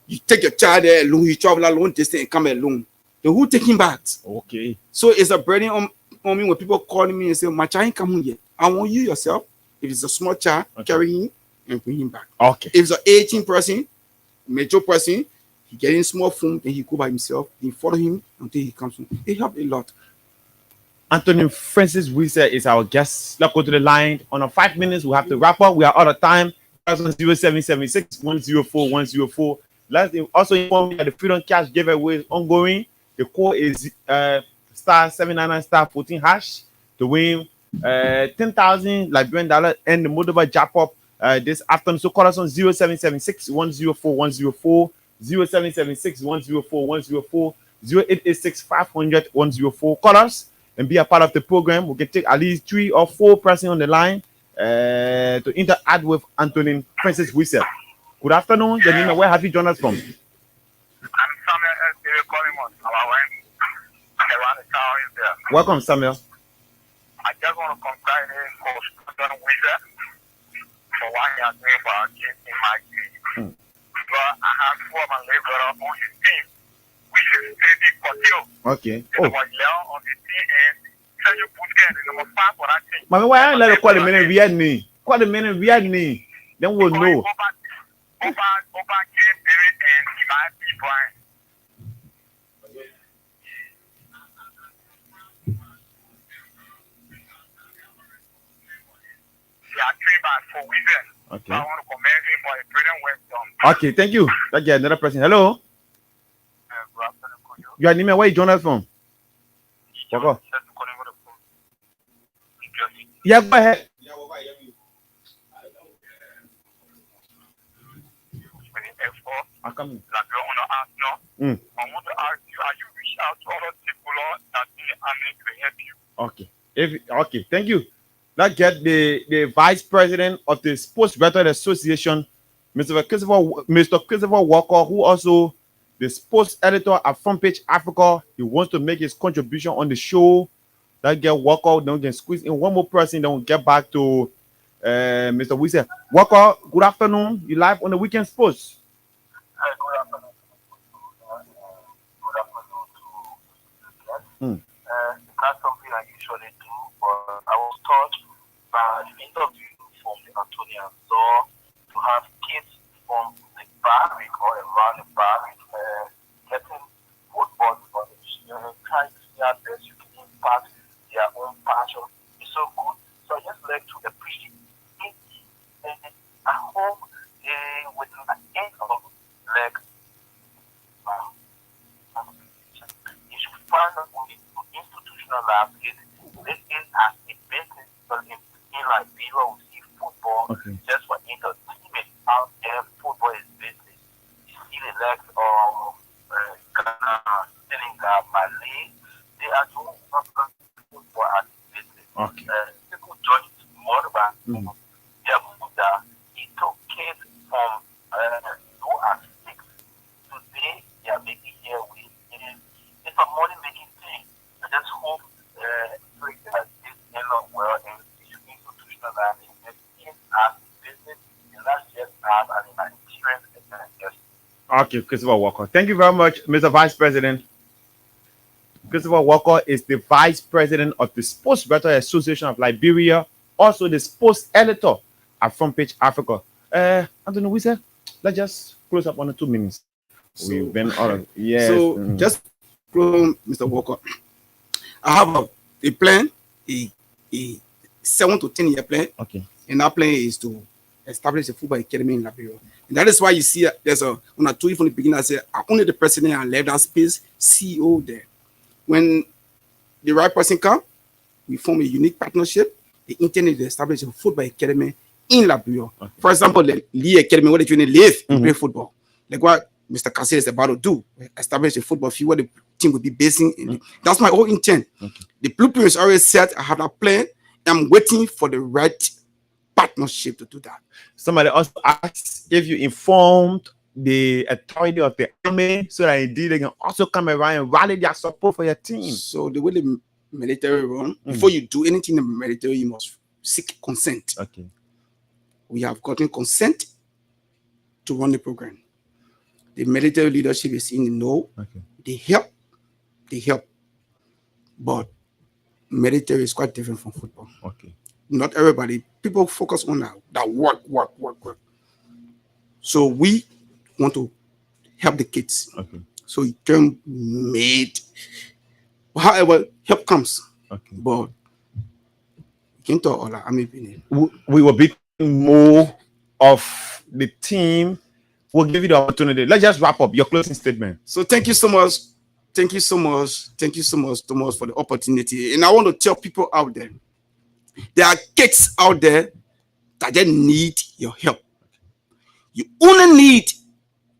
Speaker 3: you take your child there alone, you travel alone, distance, and come alone. Then who take him back? Okay. So it's a burden on me when people calling me and say, my child ain't come home yet. I want you yourself, if it's a small child, carry him and bring him back. Okay. If it's an 18 person, major person, he getting small phone, then he go by himself, he follow him until he comes home. It help a lot.
Speaker 1: Anthony Francis Wise is our guest. Let's go to the line. On 5 minutes, we have to wrap up. We are out of time. 0776 104 104. Let's also inform you that the Freedom Cash giveaway is ongoing. The code is star 799 star 14 hash to win 10,000 Liberian dollars and the Moldova jackpot this afternoon. So call us on 0776 104 104, 0776 104 104, 0886 500 104. Call us and be a part of the program. We can take at least 3 or 4 persons on the line to interact with Anthony Francis Wissel. Good afternoon, Janina. Where have you joined us from?
Speaker 2: I'm Samuel S. calling on our way.
Speaker 1: Welcome, Samuel.
Speaker 2: I just want to congratulate Coach Anthony Wissel for what he has done for our kids in my team. But I have 4 of my laborers on his team, which is Steady Cotio.
Speaker 1: Okay.
Speaker 2: Number 11 on the team and Sergio Busquets, number 5 for that team.
Speaker 1: But why let us call the minute we had me? Call the minute we had me. Then we'll know.
Speaker 2: Over James David and Ivan P. Brian. They are trained by 4 weekends.
Speaker 1: Okay.
Speaker 2: I want to commend him for a brilliant work done.
Speaker 1: Okay, thank you. Let's get another person. Hello.
Speaker 2: Good afternoon, Kojo.
Speaker 1: You are Nima. Where you join us from? Wako. Yeah, go ahead. I come in.
Speaker 2: I want to ask you, are you reaching out to other people that need to help you?
Speaker 1: Okay. Thank you. Let's get the vice president of the Sports Veteran Association, Mr. Christopher Walker, who also the sports editor at Front Page Africa. He wants to make his contribution on the show. Let's get Walker. Then we can squeeze in one more person. Then we'll get back to Mr. Wissel. Walker, good afternoon. You live on the Weekend Sports.
Speaker 2: Hi, good afternoon. Good afternoon to it's not something I usually do, but I was touched by the interview from the Antonian. So to have kids from the barrack or around the barrack getting football knowledge, trying to see how best you can impact their own culture is so good. So I just like to appreciate it. And I hope with the end of like you should find a way to institutionalize it, make it as a business, but in Liberia we see football just for entertainment out there. Football is business. You see the likes of Ghana, Senegal, Malay, they are doing football as a business. People judge it more by their football. It took kids from who are 6. Today, they are making here with it's a money making thing. I just hope that this end up well and we should institutionalize it as a business and not just as an Nigerian just.
Speaker 1: Okay, Christopher Walker. Thank you very much, Mr. Vice President. Christopher Walker is the Vice President of the Sports Writers Association of Liberia, also the sports editor at Front Page Africa. Anthony, we said, let's just close up 1 or 2 minutes. We've been out of
Speaker 3: just from Mr. Walker, I have a plan, a 7 to 10 year plan.
Speaker 1: Okay.
Speaker 3: And our plan is to establish a football academy in Liberia. And that is why you see there's when I told you from the beginning, I said only the president and left that space, CEO there. When the right person come, we form a unique partnership. The intent is to establish a football academy in Liberia. Okay. For example, the Lee Academy, where the children live and play football. Like what Mr. Cassier is about to do, establish a football field where the team will be basing in. That's my whole intent. Okay. The blueprint is already set. I have that plan. I'm waiting for the right partnership to do that.
Speaker 1: Somebody also asked if you informed the authority of the army so that indeed they can also come around and rally their support for your team.
Speaker 3: So the way the military run, before you do anything in the military, you must seek consent.
Speaker 1: Okay. We
Speaker 3: have gotten consent to run the program. The military leadership is in the know.
Speaker 1: Okay.
Speaker 3: They help. But military is quite different from football.
Speaker 1: Okay.
Speaker 3: Not everybody. People focus on that work. So we want to help the kids.
Speaker 1: Okay.
Speaker 3: So it can made. However, help comes.
Speaker 1: Okay.
Speaker 3: But you can't talk all that. I mean,
Speaker 1: we will be more of the team. We'll give you the opportunity. Let's just wrap up your closing statement.
Speaker 3: So thank you so much. Thank you so much, Thomas, for the opportunity. And I want to tell people out there are kids out there that they need your help. You only need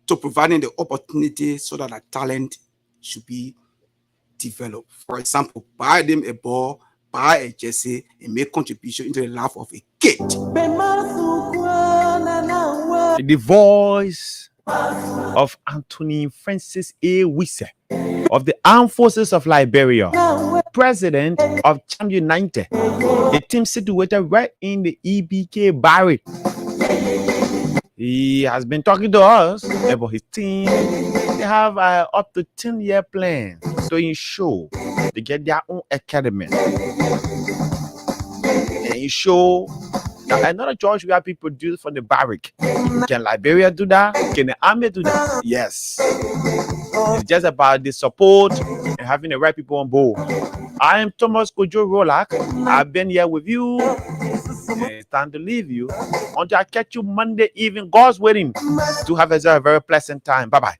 Speaker 3: to provide them the opportunity so that a talent should be developed. For example, buy them a ball, buy a jersey, and make contribution into the life of a kid.
Speaker 1: The voice of Anthony Francis A. Wisse of the Armed Forces of Liberia, president of Cham United, a team situated right in the EBK barrack. He has been talking to us about his team. They have up to 10-year plan to ensure they get their own academy. And ensure that another church will be produced from the barrack. Can Liberia do that? Can the army do that? Yes. It's just about the support and having the right people on board. I am Thomas KOJO ROULHAC. I've been here with you. And it's time to leave you until I catch you Monday evening. God's willing, to have a very pleasant time. Bye-bye.